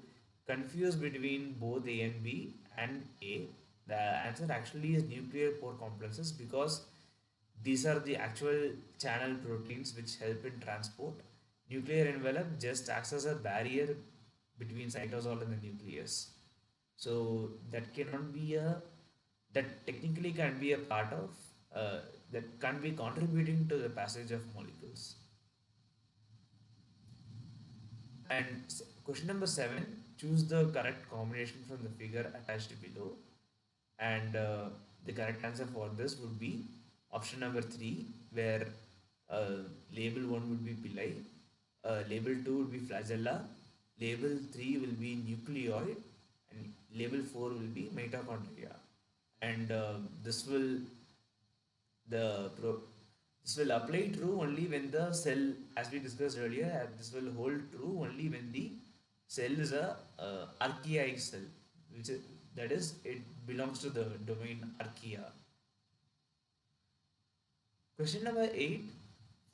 confuse between both A and B and A. The answer actually is nuclear pore complexes because these are the actual channel proteins which help in transport. Nuclear envelope just acts as a barrier between cytosol and the nucleus. So that cannot be a, that technically can be a part of, that can be contributing to the passage of molecules. And question number seven, choose the correct combination from the figure attached below. And the correct answer for this would be option number three, where label one would be pili, label two would be flagella, label three will be nucleoid, and label four will be mitochondria. And the pro, this will apply true only when the cell, as we discussed earlier, this will hold true only when the cell is a archaic cell, which is, that is, it belongs to the domain archaea. Question number 8,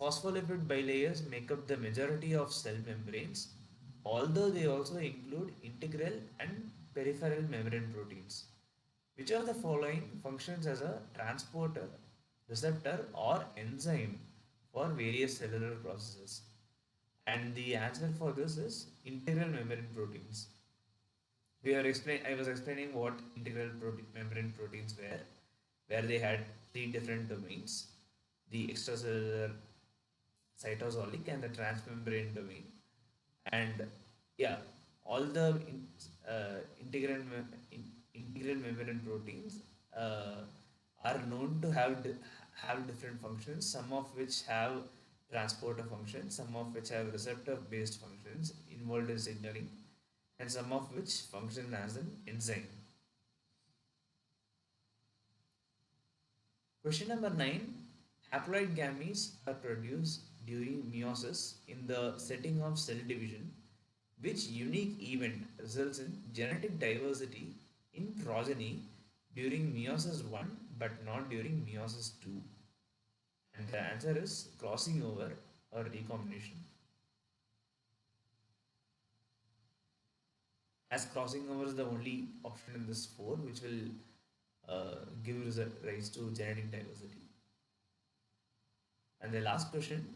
phospholipid bilayers make up the majority of cell membranes, although they also include integral and peripheral membrane proteins. Which of the following functions as a transporter, receptor, or enzyme for various cellular processes? And the answer for this is integral membrane proteins. I was explaining what integral membrane proteins were, where they had three different domains: the extracellular, cytosolic, and the transmembrane domain. And yeah, all the integral membrane proteins uh, are known to have different functions, some of which have transporter functions, some of which have receptor based functions involved in signaling, and some of which function as an enzyme. Question number 9, haploid gametes are produced during meiosis in the setting of cell division. Which unique event results in genetic diversity in progeny during meiosis 1 but not during meiosis 2? And the answer is crossing over or recombination. As crossing over is the only option in this four which will give rise to genetic diversity. And the last question,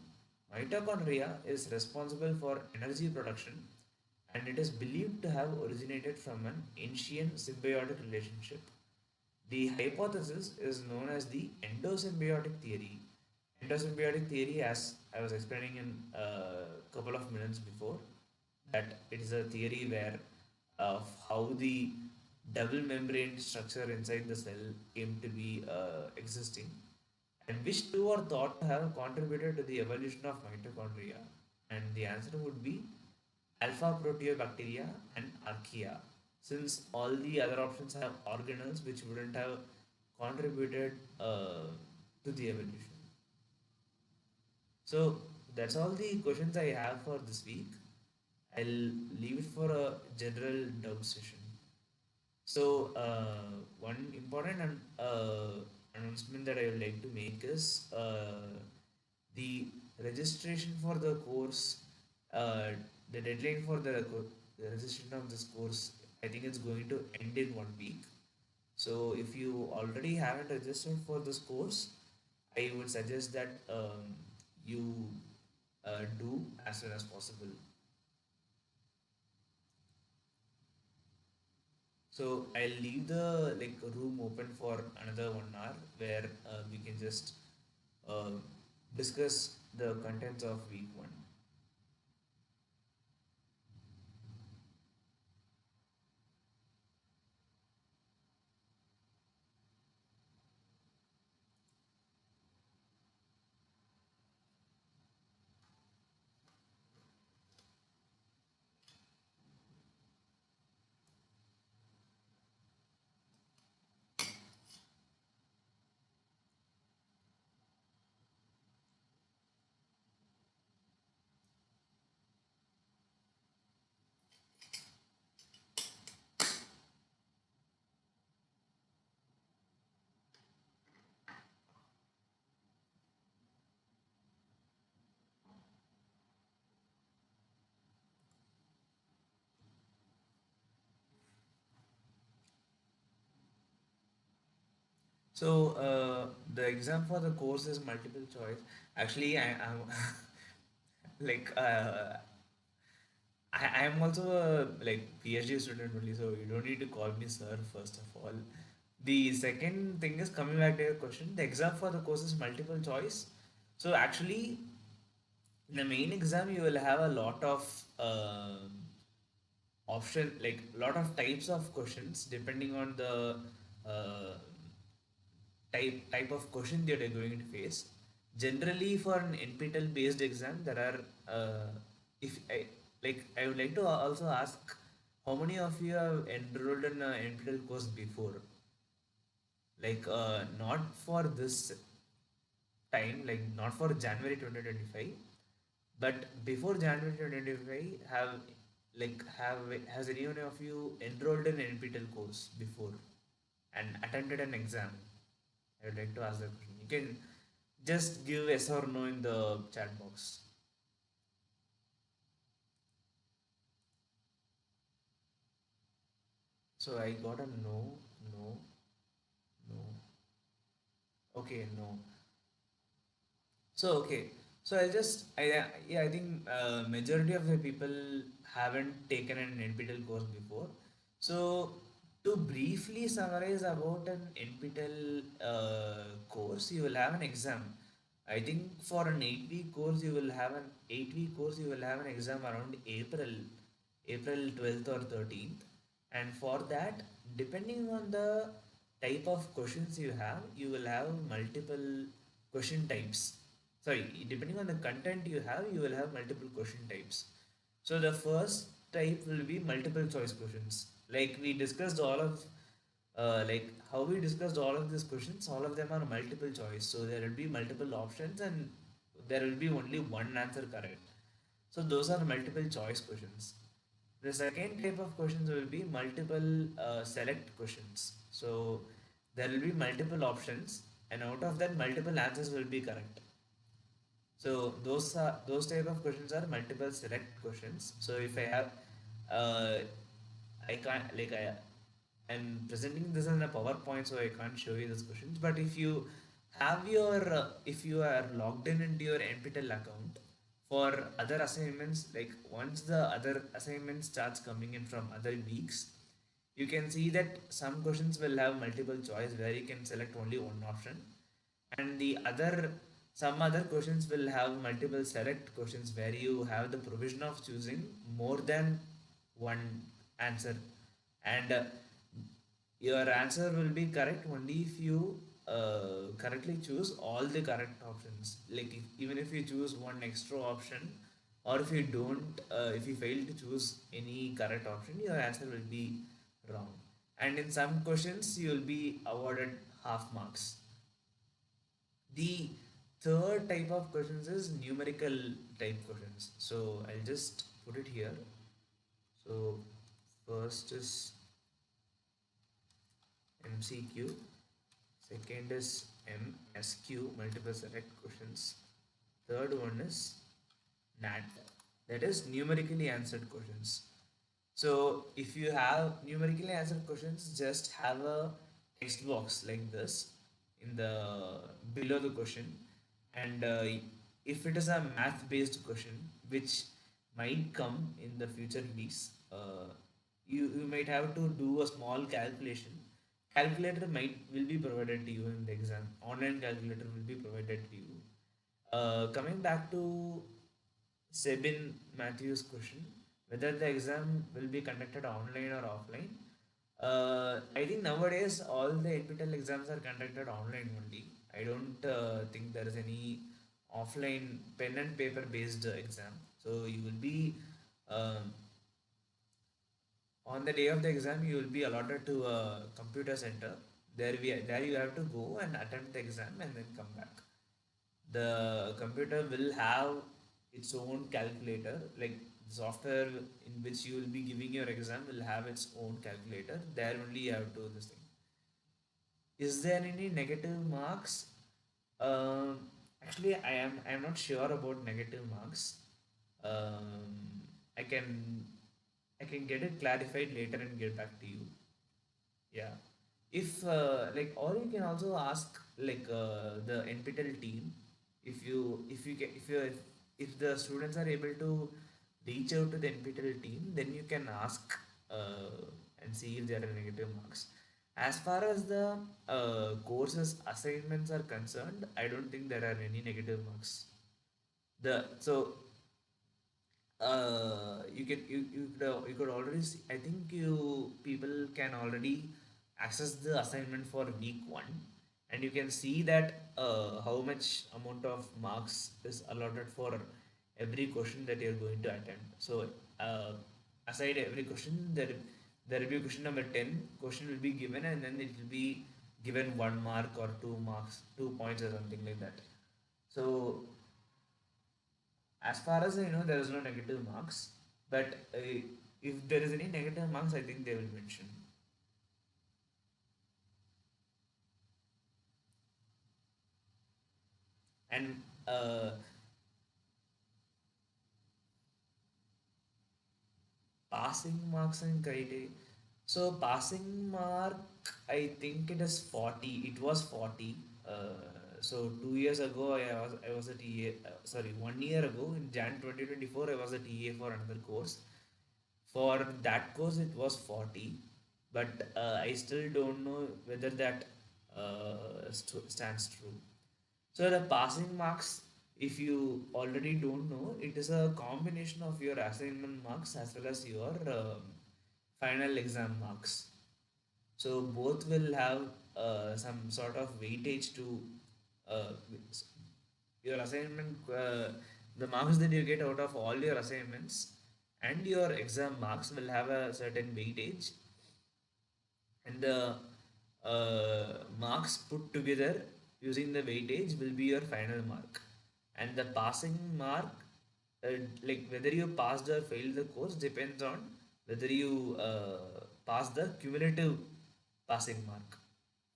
Mitochondria is responsible for energy production and it is believed to have originated from an ancient symbiotic relationship. The hypothesis is known as the endosymbiotic theory. Endosymbiotic theory, as I was explaining in a couple of minutes before, that it is a theory where of how the double membrane structure inside the cell came to be existing, and which two are thought to have contributed to the evolution of mitochondria. And the answer would be alpha proteobacteria and archaea, since all the other options have organelles which wouldn't have contributed to the evolution. So that's all the questions I have for this week. I'll leave it for a general doubt session. So, one important announcement that I would like to make is the registration for the course, uh, the deadline for the registration of this course, I think it's going to end in 1 week. So, if you already haven't registered for this course, I would suggest that you do as soon as possible. So I'll leave the room open for another 1 hour where we can just uh, discuss the contents of week one. So the exam for the course is multiple choice. Actually, I'm like I am also a PhD student only, so you don't need to call me sir first of all. The second thing is coming back to your question. The exam for the course is multiple choice. So actually, in the main exam, you will have a lot of option, like lot of types of questions depending on the uh, type of question that you're going to face. Generally, for an NPTEL based exam, there are if I I would like to also ask how many of you have enrolled in an NPTEL course before? Not for this time, like not for January 2025, but before January 2025, has anyone of you enrolled in an NPTEL course before and attended an exam? I would like to ask that question. You can just give yes or no in the chat box. So I got a no, no, no. Okay, no. So okay, so I'll just yeah, I think majority of the people haven't taken an NPTEL course before. So to briefly summarize about an NPTEL course, you will have an exam. I think for an 8 week course, you will have an 8 week course. You will have an exam around April 12th or 13th, and for that, depending on the type of questions you have, you will have multiple question types. Sorry, depending on the content you have, you will have multiple question types. So the first type will be multiple choice questions. Like we discussed all of how we discussed all of these questions, all of them are multiple choice. So there will be multiple options and there will be only one answer correct. So those are multiple choice questions. The second type of questions will be multiple select questions. So there will be multiple options, and out of that, multiple answers will be correct. So those type of questions are multiple select questions. So if I have, uh, I can't like I'm presenting this in a PowerPoint, so I can't show you these questions. But if you have your if you are logged in into your NPTEL account, For other assignments, like once the other assignment starts coming in from other weeks, you can see that some questions will have multiple choice where you can select only one option, and the other some other questions will have multiple select questions where you have the provision of choosing more than one answer. And your answer will be correct only if you correctly choose all the correct options. Like even if you choose one extra option, or if you don't if you fail to choose any correct option, your answer will be wrong. And in some questions you will be awarded half marks. The third type of questions is numerical type questions. So I'll just put it here. So first is MCQ, second is MSQ, multiple select questions. Third one is NAT, that is numerically answered questions. So if you have numerically answered questions, just have a text box like this in the below the question, and if it is a math based question which might come in the future weeks, you might have to do a small calculation. Calculator might will be provided to you in the exam. Online calculator will be provided to you. Coming back to Sebin Matthews' question, whether the exam will be conducted online or offline. I think nowadays all the NPTEL exams are conducted online only. I don't think there is any offline pen and paper based exam. So you will be um, on the day of the exam, you will be allotted to a computer center. There you have to go and attempt the exam and then come back. The computer will have its own calculator, like the software in which you will be giving your exam will have its own calculator. There only you have to this thing. Is there any negative marks? Actually, I am not sure about negative marks. um, i can I can get it clarified later and get back to you. Yeah. If like, or you can also ask like the NPTEL team, if you get if the students are able to reach out to the NPTEL team, then you can ask and see if there are negative marks. As far as the courses assignments are concerned, I don't think there are any negative marks. The so you could already see, I think you people can already access the assignment for week one, and you can see that how much amount of marks is allotted for every question that you're going to attempt. So uh, aside every question, there will be question number 10 question will be given, and then it will be given 1 mark or 2 marks, 2 points or something like that. So as far as I know, there is no negative marks. But if there is any negative marks, I think they will mention. And passing marks and criteria. So passing mark, I think it is 40. It was 40. So 2 years ago, I was a TA. Sorry, 1 year ago in Jan 2024, I was a TA for another course. For that course, it was 40, but I still don't know whether that stands true. So the passing marks, if you already don't know, it is a combination of your assignment marks as well as your final exam marks. So both will have some sort of weightage to uh, your assignment, the marks that you get out of all your assignments and your exam marks will have a certain weightage, and the marks put together using the weightage will be your final mark. And the passing mark, uh, like whether you passed or failed the course, depends on whether you pass the cumulative passing mark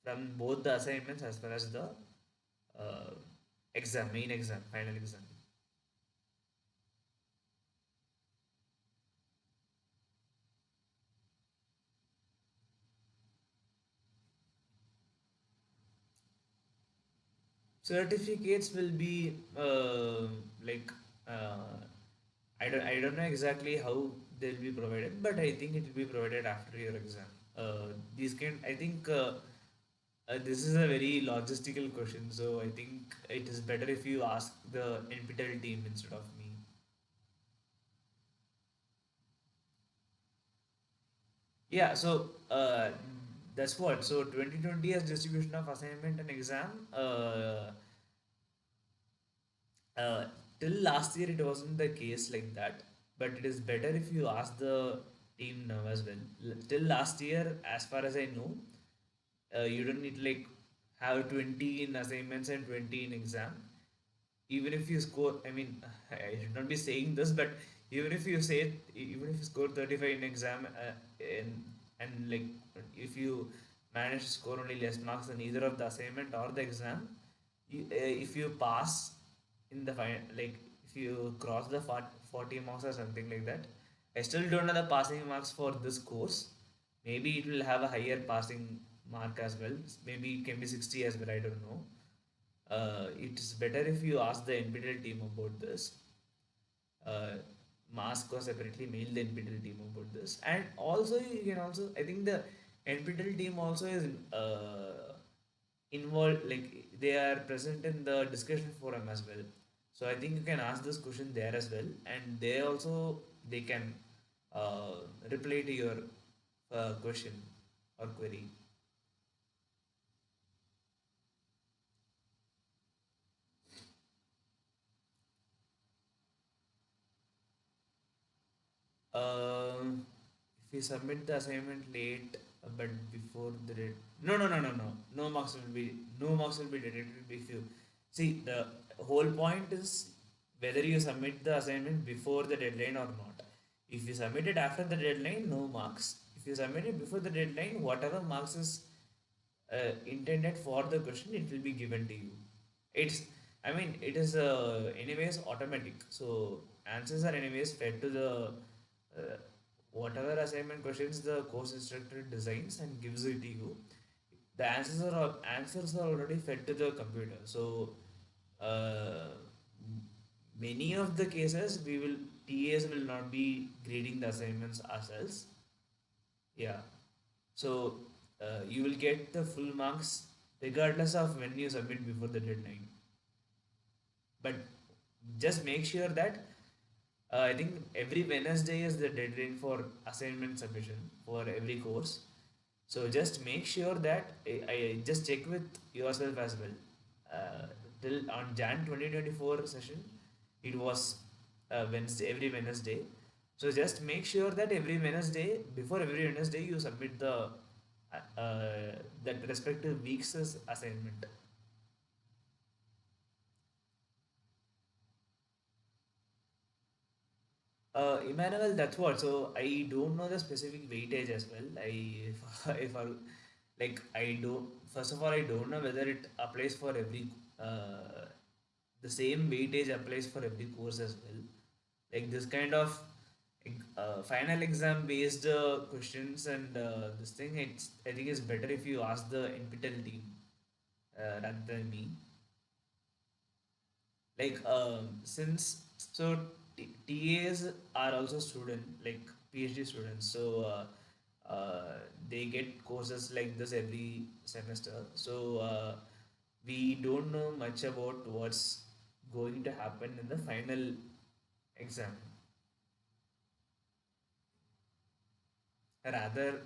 from both the assignments as well as the uh, main exam, final exam. Certificates will be like. Uh, I don't know exactly how they'll be provided, but I think it will be provided after your exam. These can I think this is a very logistical question, so I think it is better if you ask the NPTEL team instead of me. Yeah, so that's what. So 2020 as distribution of assignment and exam. Uh, till last year, it wasn't the case like that. But it is better if you ask the team now as well. Till last year, as far as I know, you don't need to like have 20 in assignments and 20 in exam. Even if you score, I mean, I should not be saying this, but even if you score 35 in exam, and like if you manage to score only less marks than either of the assignment or the exam, if you pass in the like if you cross the 40 marks or something like that, I still don't know the passing marks for this course. Maybe it will have a higher passing mark as well. Maybe it can be 60 as well, I don't know. It's better if you ask the NPTEL team about this. Uh, Mask or separately mail the NPTEL team about this. And also, you can also, I think the NPTEL team also is involved, like they are present in the discussion forum as well. So I think you can ask this question there as well, and they also they can uh, reply to your question or query. Um, if you submit the assignment late, but before the date, no. No marks will be deducted if you see the whole point is whether you submit the assignment before the deadline or not. If you submit it after the deadline, no marks. If you submit it before the deadline, whatever marks is intended for the question, it will be given to you. It's, I mean, it is anyways automatic. So answers are anyways fed to the whatever assignment questions the course instructor designs and gives it to you. The answers are already fed to the computer. So uh, many of the cases we will TAs will not be grading the assignments ourselves. Yeah. So you will get the full marks regardless of when you submit before the deadline. But just make sure that I think every Wednesday is the deadline for assignment submission for every course. So just make sure that I just check with yourself as well. Uh, Till on Jan 2024 session, it was Wednesday, every Wednesday. So just make sure that every Wednesday, before every Wednesday, you submit the that respective week's assignment. Emmanuel, that's what. So I don't know the specific weightage as well. If I, like, I don't. First of all, I don't know whether it applies for every. The same weightage applies for every course as well. Like this kind of final exam based questions and this thing. I think it's better if you ask the NPTEL team rather than me. Like since so TAs are also student like PhD students, so they get courses like this every semester. So we don't know much about what's going to happen in the final exam. Rather,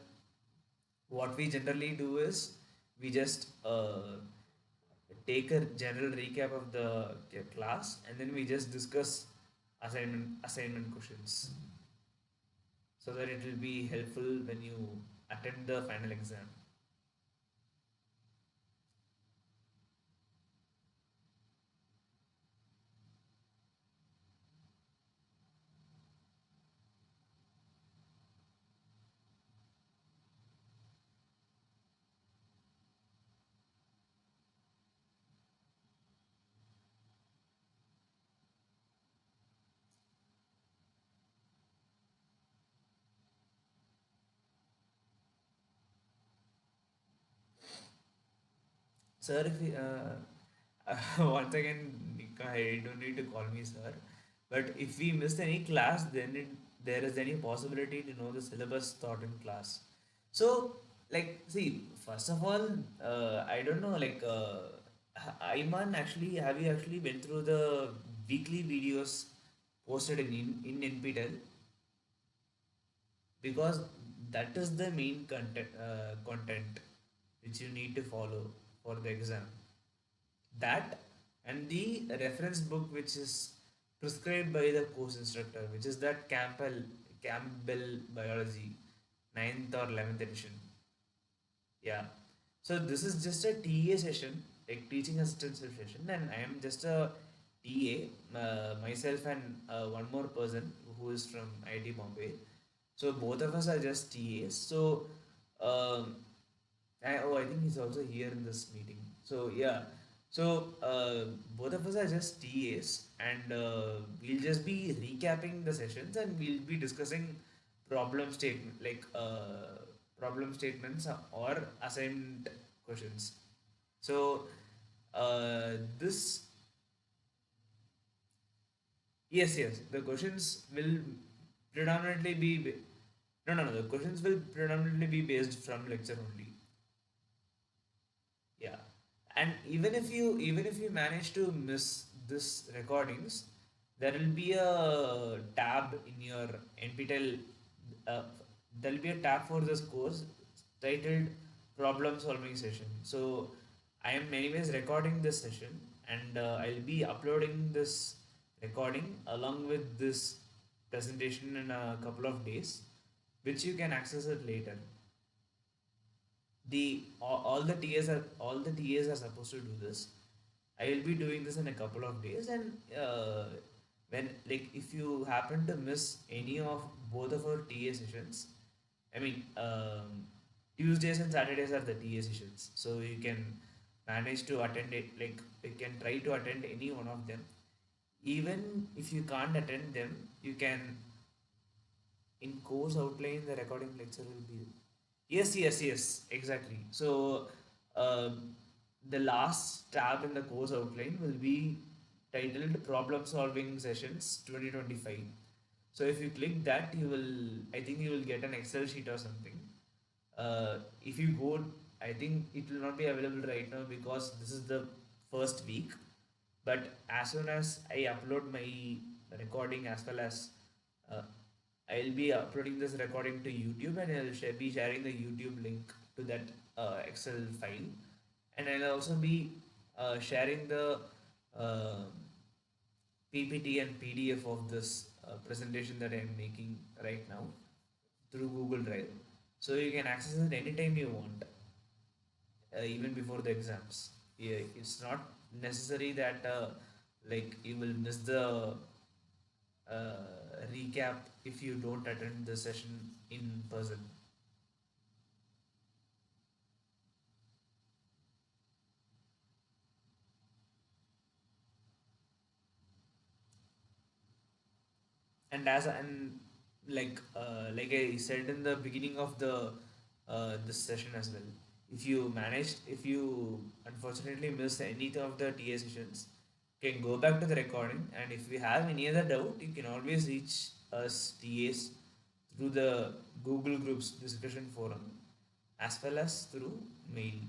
what we generally do is we just take a general recap of the class, and then we just discuss assignment questions so that it will be helpful when you attempt the final exam. Sir, if once again, I don't need to call me sir. But if we missed any class, then there is any possibility to know the syllabus taught in class. So, like, see, first of all, I don't know, like, Ayman, actually, have you actually went through the weekly videos posted in NPTEL? Because that is the main content which you need to follow for the exam. That and the reference book which is prescribed by the course instructor, which is that Campbell Biology, ninth or 11th edition. Yeah. So this is just a TA session, like teaching assistant session, and I am just a TA, myself and one more person who is from IT Bombay. So both of us are just TAs. So um, I think he's also here in this meeting. So yeah, so both of us are just TAs, and we'll just be recapping the sessions, and we'll be discussing problem statement like problem statements or assignment questions. So this yes, the questions will predominantly be no, the questions will predominantly be based from lecture only. Yeah, and even if you manage to miss this recordings, there will be a tab in your NPTEL. Uh, there will be a tab for this course titled Problem Solving Session. So I am anyways recording this session, and I'll be uploading this recording along with this presentation in a couple of days, which you can access it later. All the TAs are supposed to do this. I will be doing this in a couple of days, and when like if you happen to miss any of both of our TA sessions, I mean Tuesdays and Saturdays are the TA sessions, so you can manage to attend it. Like you can try to attend any one of them. Even if you can't attend them, you can in course outline the recording lecture will be. Yes, exactly. So, the last tab in the course outline will be titled Problem Solving Sessions 2025. So, if you click that, I think you will get an Excel sheet or something. If you go, I think it will not be available right now because this is the first week. But as soon as I upload my recording as well as uh, I'll be uploading this recording to YouTube, and be sharing the YouTube link to that Excel file, and I'll also be sharing the uh, PPT and PDF of this presentation that I'm making right now through Google Drive. So you can access it anytime you want, even before the exams. Yeah, it's not necessary that like you will miss the recap if you don't attend the session in person. And like I said in the beginning of the this session as well, if you unfortunately miss any of the TA sessions, you can go back to the recording, and if you have any other doubt, you can always reach us TAs through the Google Groups discussion forum as well as through mail.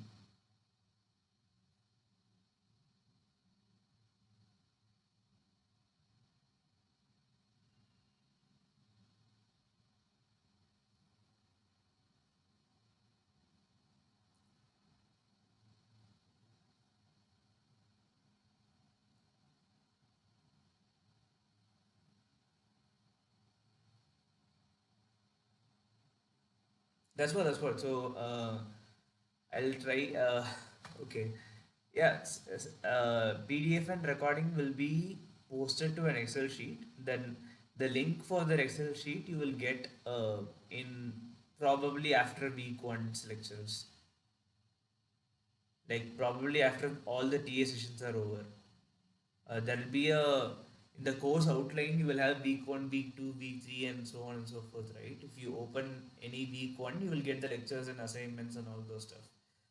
That's what. So I'll try. Okay, yeah. PDF and recording will be posted to an Excel sheet. Then the link for the Excel sheet you will get in probably after week one's lectures. Like probably after all the TA sessions are over. There will be a in the course outline you will have week one, week two, week three, and so on and so forth, right? If you open any week one, you will get the lectures and assignments and all those stuff.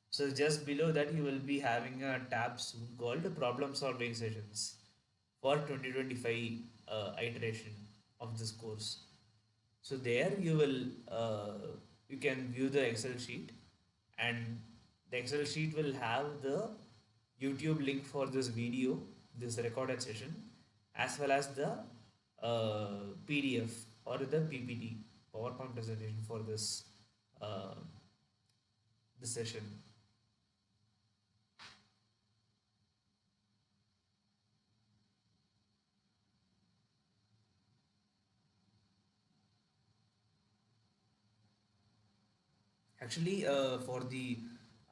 So just below that, you will be having a tab soon called problem solving sessions for 2025 iteration of this course. So there you will you can view the Excel sheet, and the Excel sheet will have the YouTube link for this video, this recorded session, as well as the PDF or the PPT, PowerPoint presentation for uh, this session. Actually, for the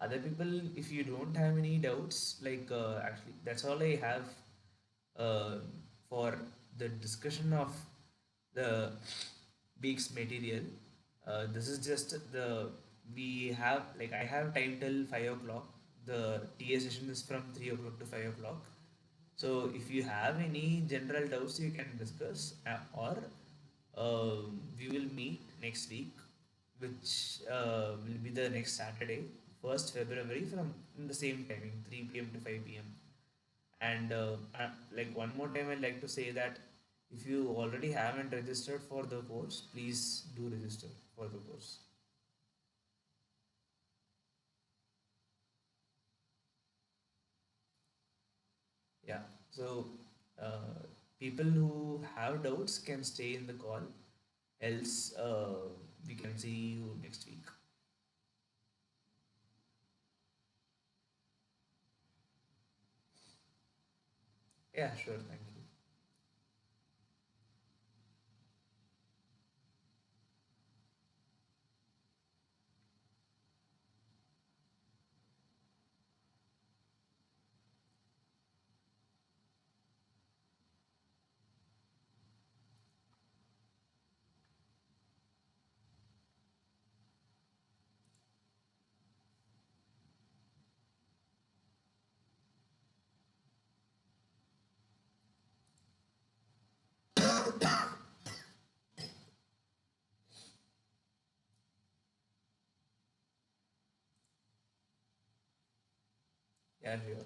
other people, if you don't have any doubts, like actually, that's all I have uh, for the discussion of the week's material. This is just the we have like I have time till 5 o'clock. The TA session is from 3 o'clock to 5 o'clock. So if you have any general doubts, you can discuss, or we will meet next week, which will be the next Saturday, 1st February, from in the same timing, 3 p.m. to 5 p.m. And like one more time, I'd like to say that if you already haven't registered for the course, please do register for the course. Yeah. So people who have doubts can stay in the call. Else, we can see you next week. Yeah, sure. Thank you. Yeah, sure.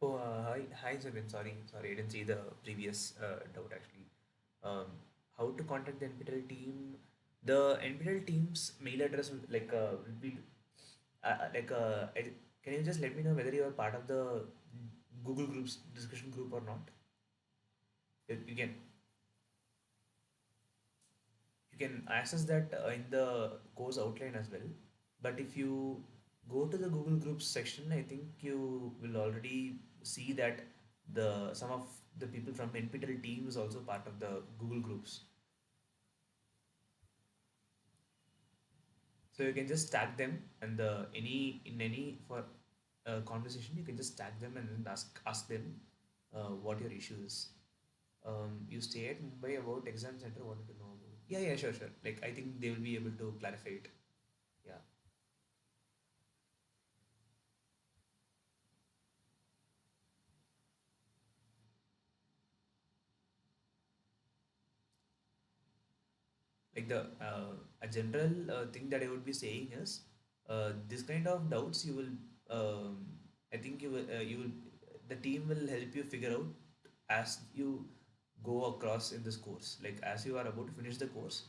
Hi, Sabin. Sorry, I didn't see the previous doubt actually. Um, how to contact the NPTEL team? The NPTEL team's mail address will be like can you just let me know whether you are part of the Google Groups discussion group or not? You can access that in the course outline as well. But if you go to the Google Groups section, I think you will already see that the some of the people from NPTEL team is also part of the Google Groups. So you can just tag them, and any for conversation you can just tag them and then ask them what your issue is. You stay at Mumbai about exam center. Wanted to know about. Yeah, sure. Like I think they will be able to clarify it. Yeah. Like the a general thing that I would be saying is this kind of doubts you will I think you will the team will help you figure out as you go across in this course, like as you are about to finish the course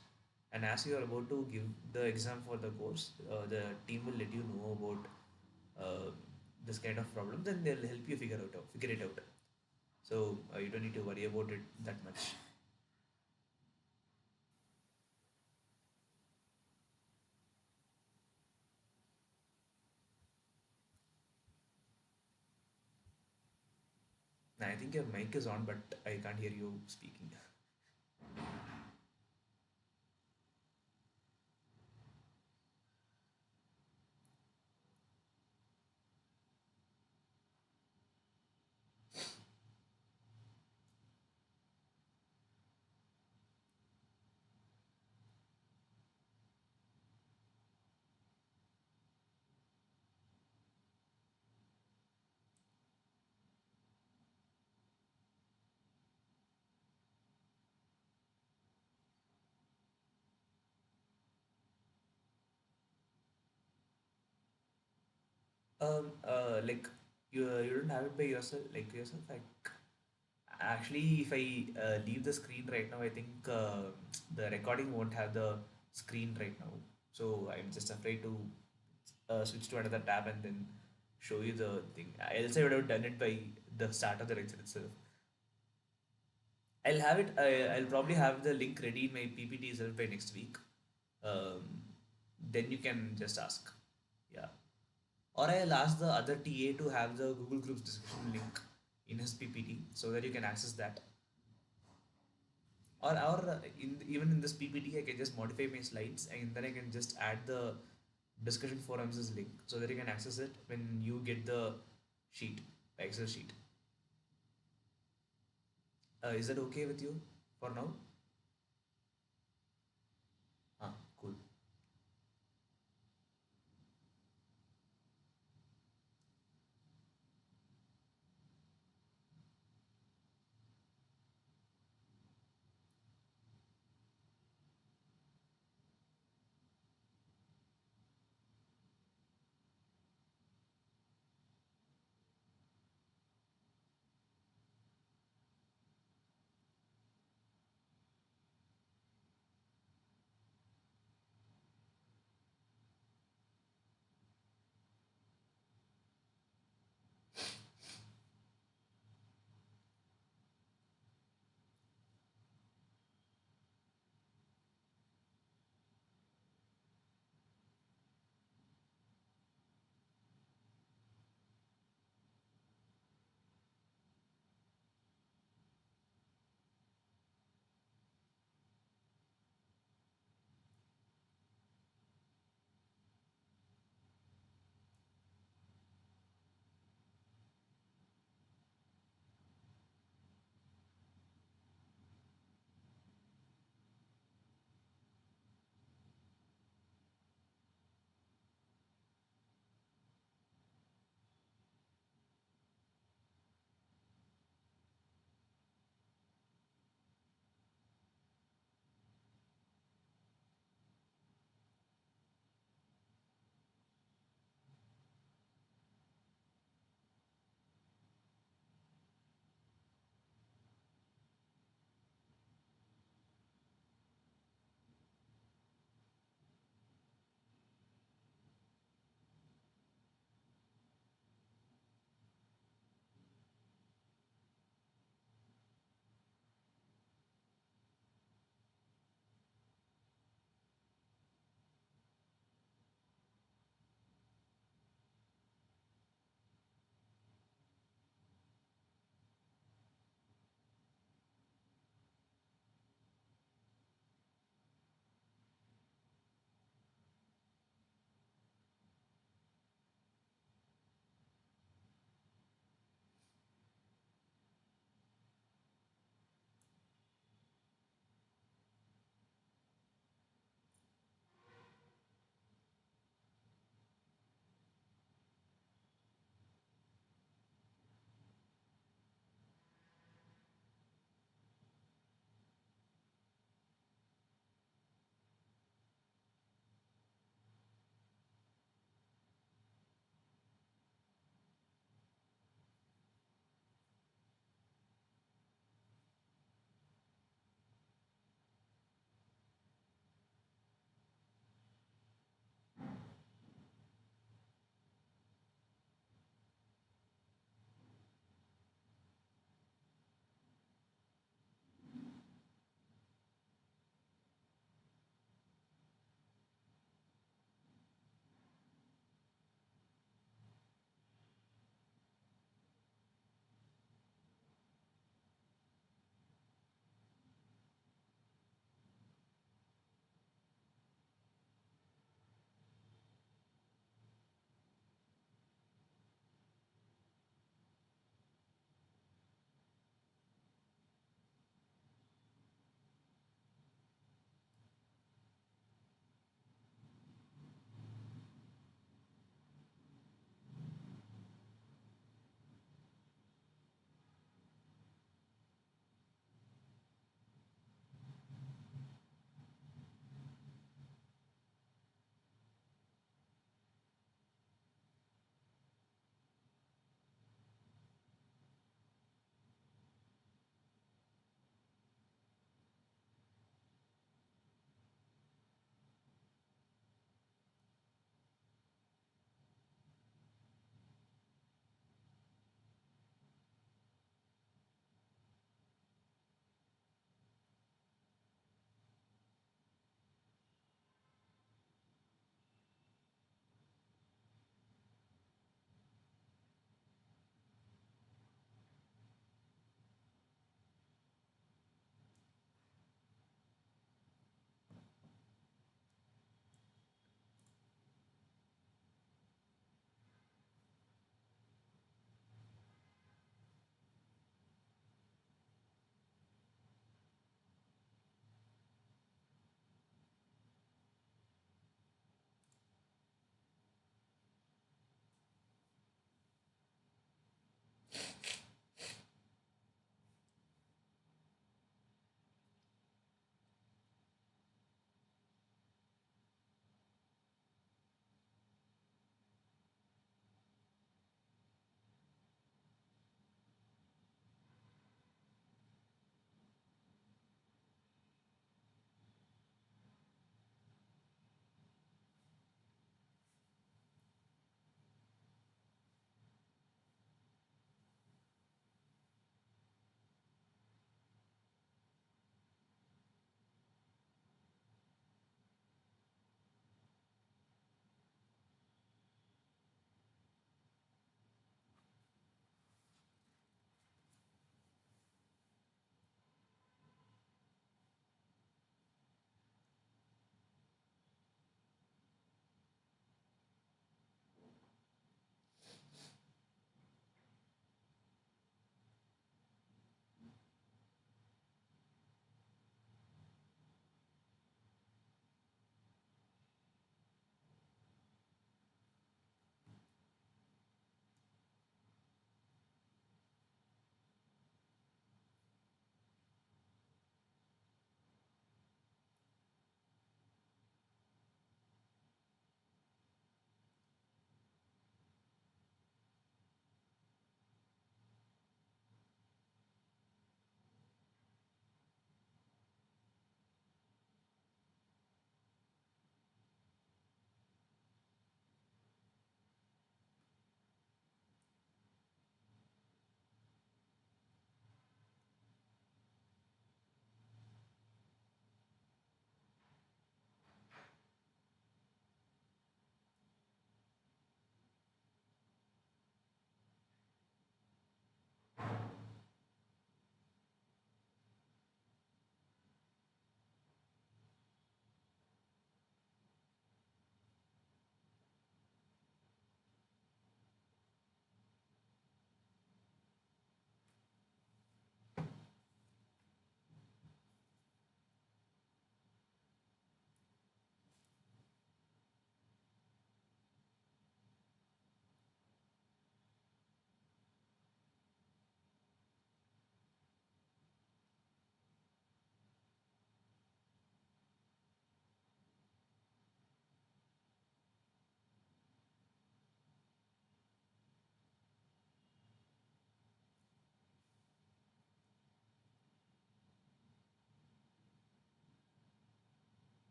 and as you are about to give the exam for the course, the team will let you know about this kind of problems and they'll help you figure it out. So you don't need to worry about it that much. Now, I think your mic is on, but I can't hear you speaking. Like you don't have it by yourself, like yourself. Like actually, if I leave the screen right now, I think the recording won't have the screen right now. So I'm just afraid to switch to another tab and then show you the thing. Else I would have done it by the start of the lecture itself. I'll have it. I'll probably have the link ready in my PPT itself by next week. Um, then you can just ask. Yeah. Or I'll ask the other TA to have the Google Groups discussion link in his PPT so that you can access that. Even in this PPT, I can just modify my slides and then I can just add the discussion forums link so that you can access it when you get the sheet, Excel sheet. Is that okay with you for now? Cool.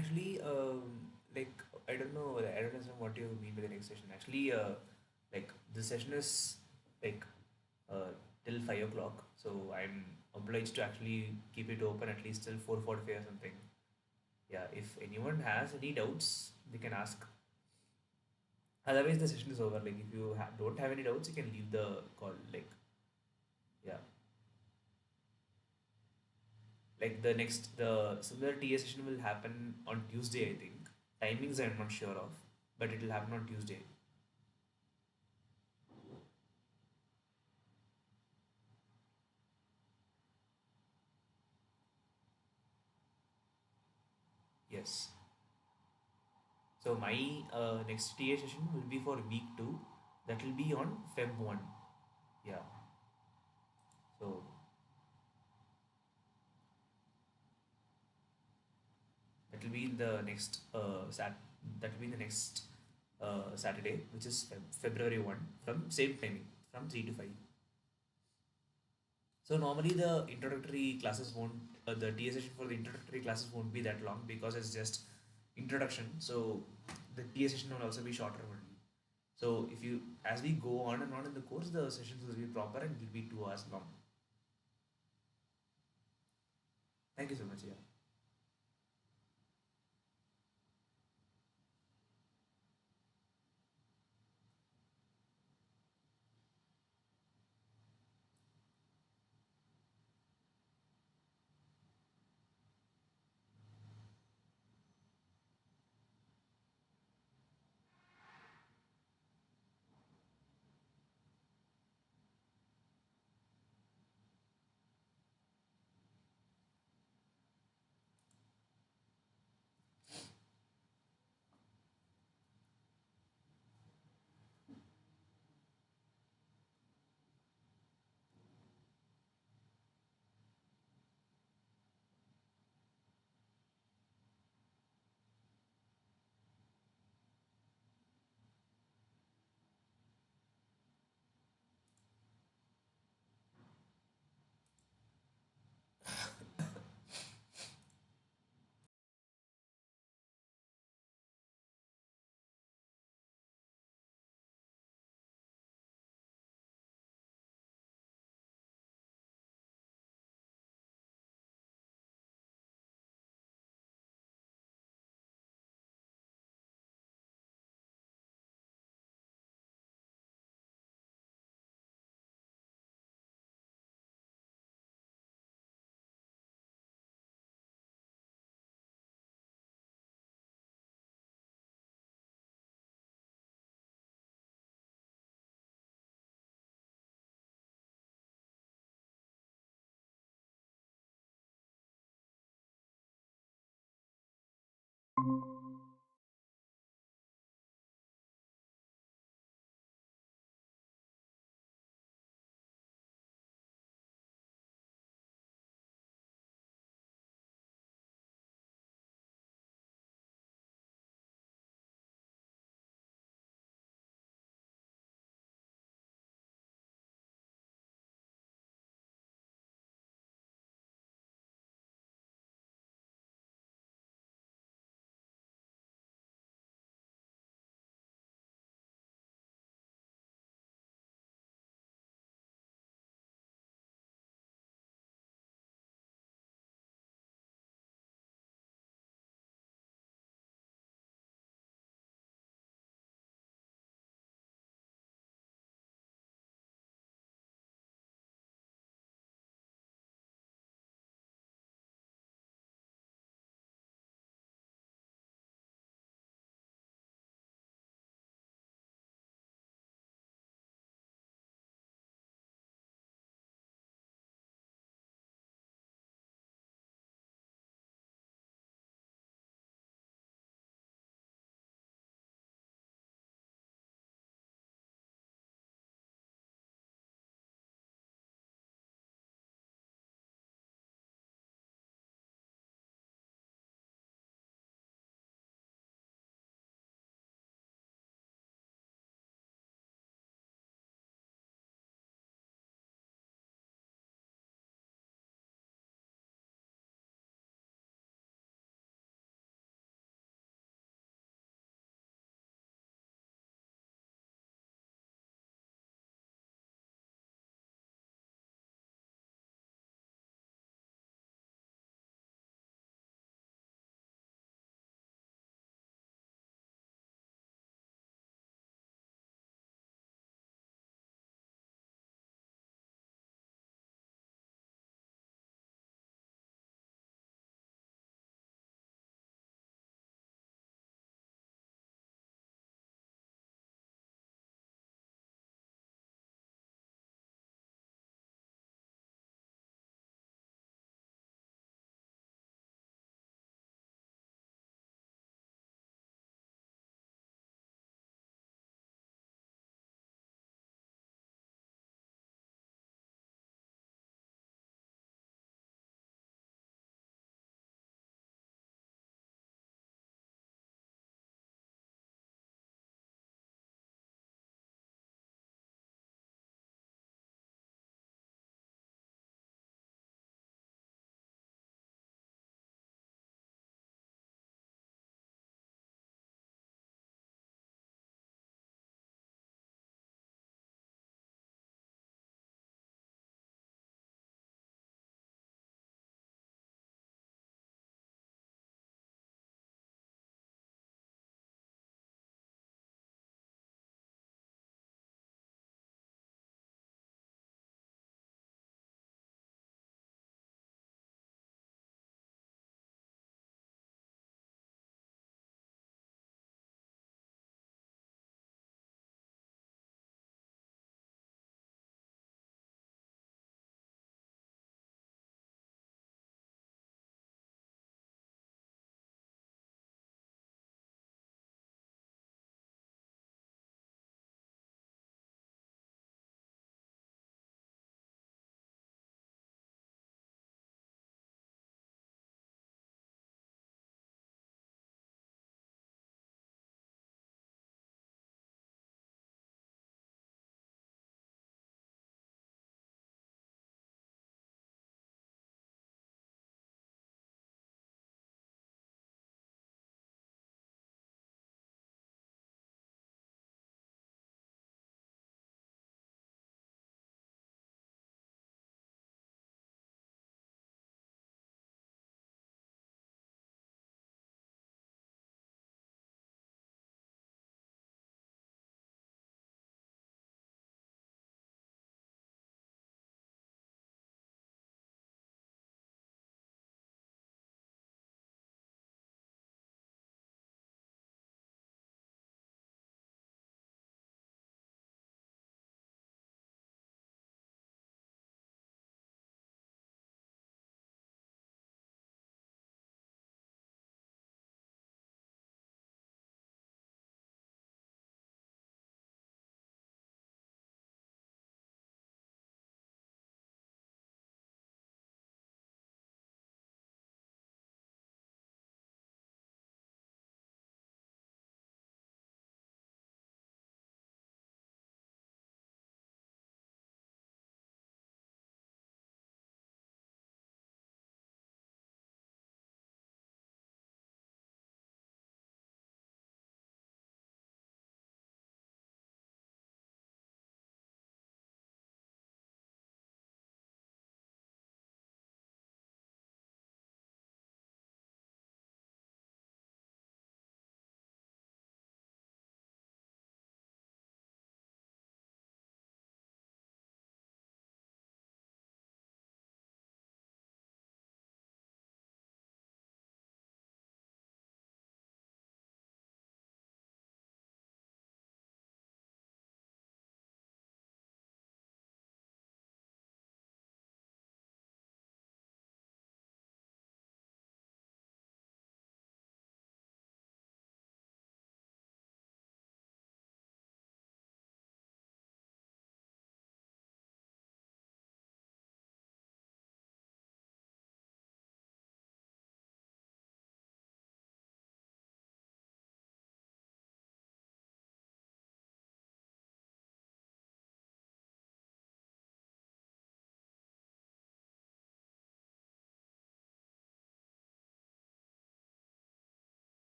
Actually, like I don't know. I don't understand what you mean by the next session. Actually, like the session is like uh, till 5 o'clock. So I'm obliged to actually keep it open at least till 4:45 or something. Yeah. If anyone has any doubts, they can ask. Otherwise, the session is over. Like if you don't have any doubts, you can leave the call. Yeah. Like the similar TA session will happen on Tuesday, I think. Timings I'm not sure of, but it will happen on Tuesday. Yes. So my next TA session will be for week two. That will be on Feb 1. Yeah. So that will be in the next that will be in the next Saturday, which is February 1, from same timing, from 3 to 5. So normally the introductory classes won't, the TA session for the introductory classes won't be that long because it's just introduction. So the TA session will also be shorter only. So if you, as we go on and on in the course, the sessions will be proper and will be 2 hours long. Thank you so much. Yeah.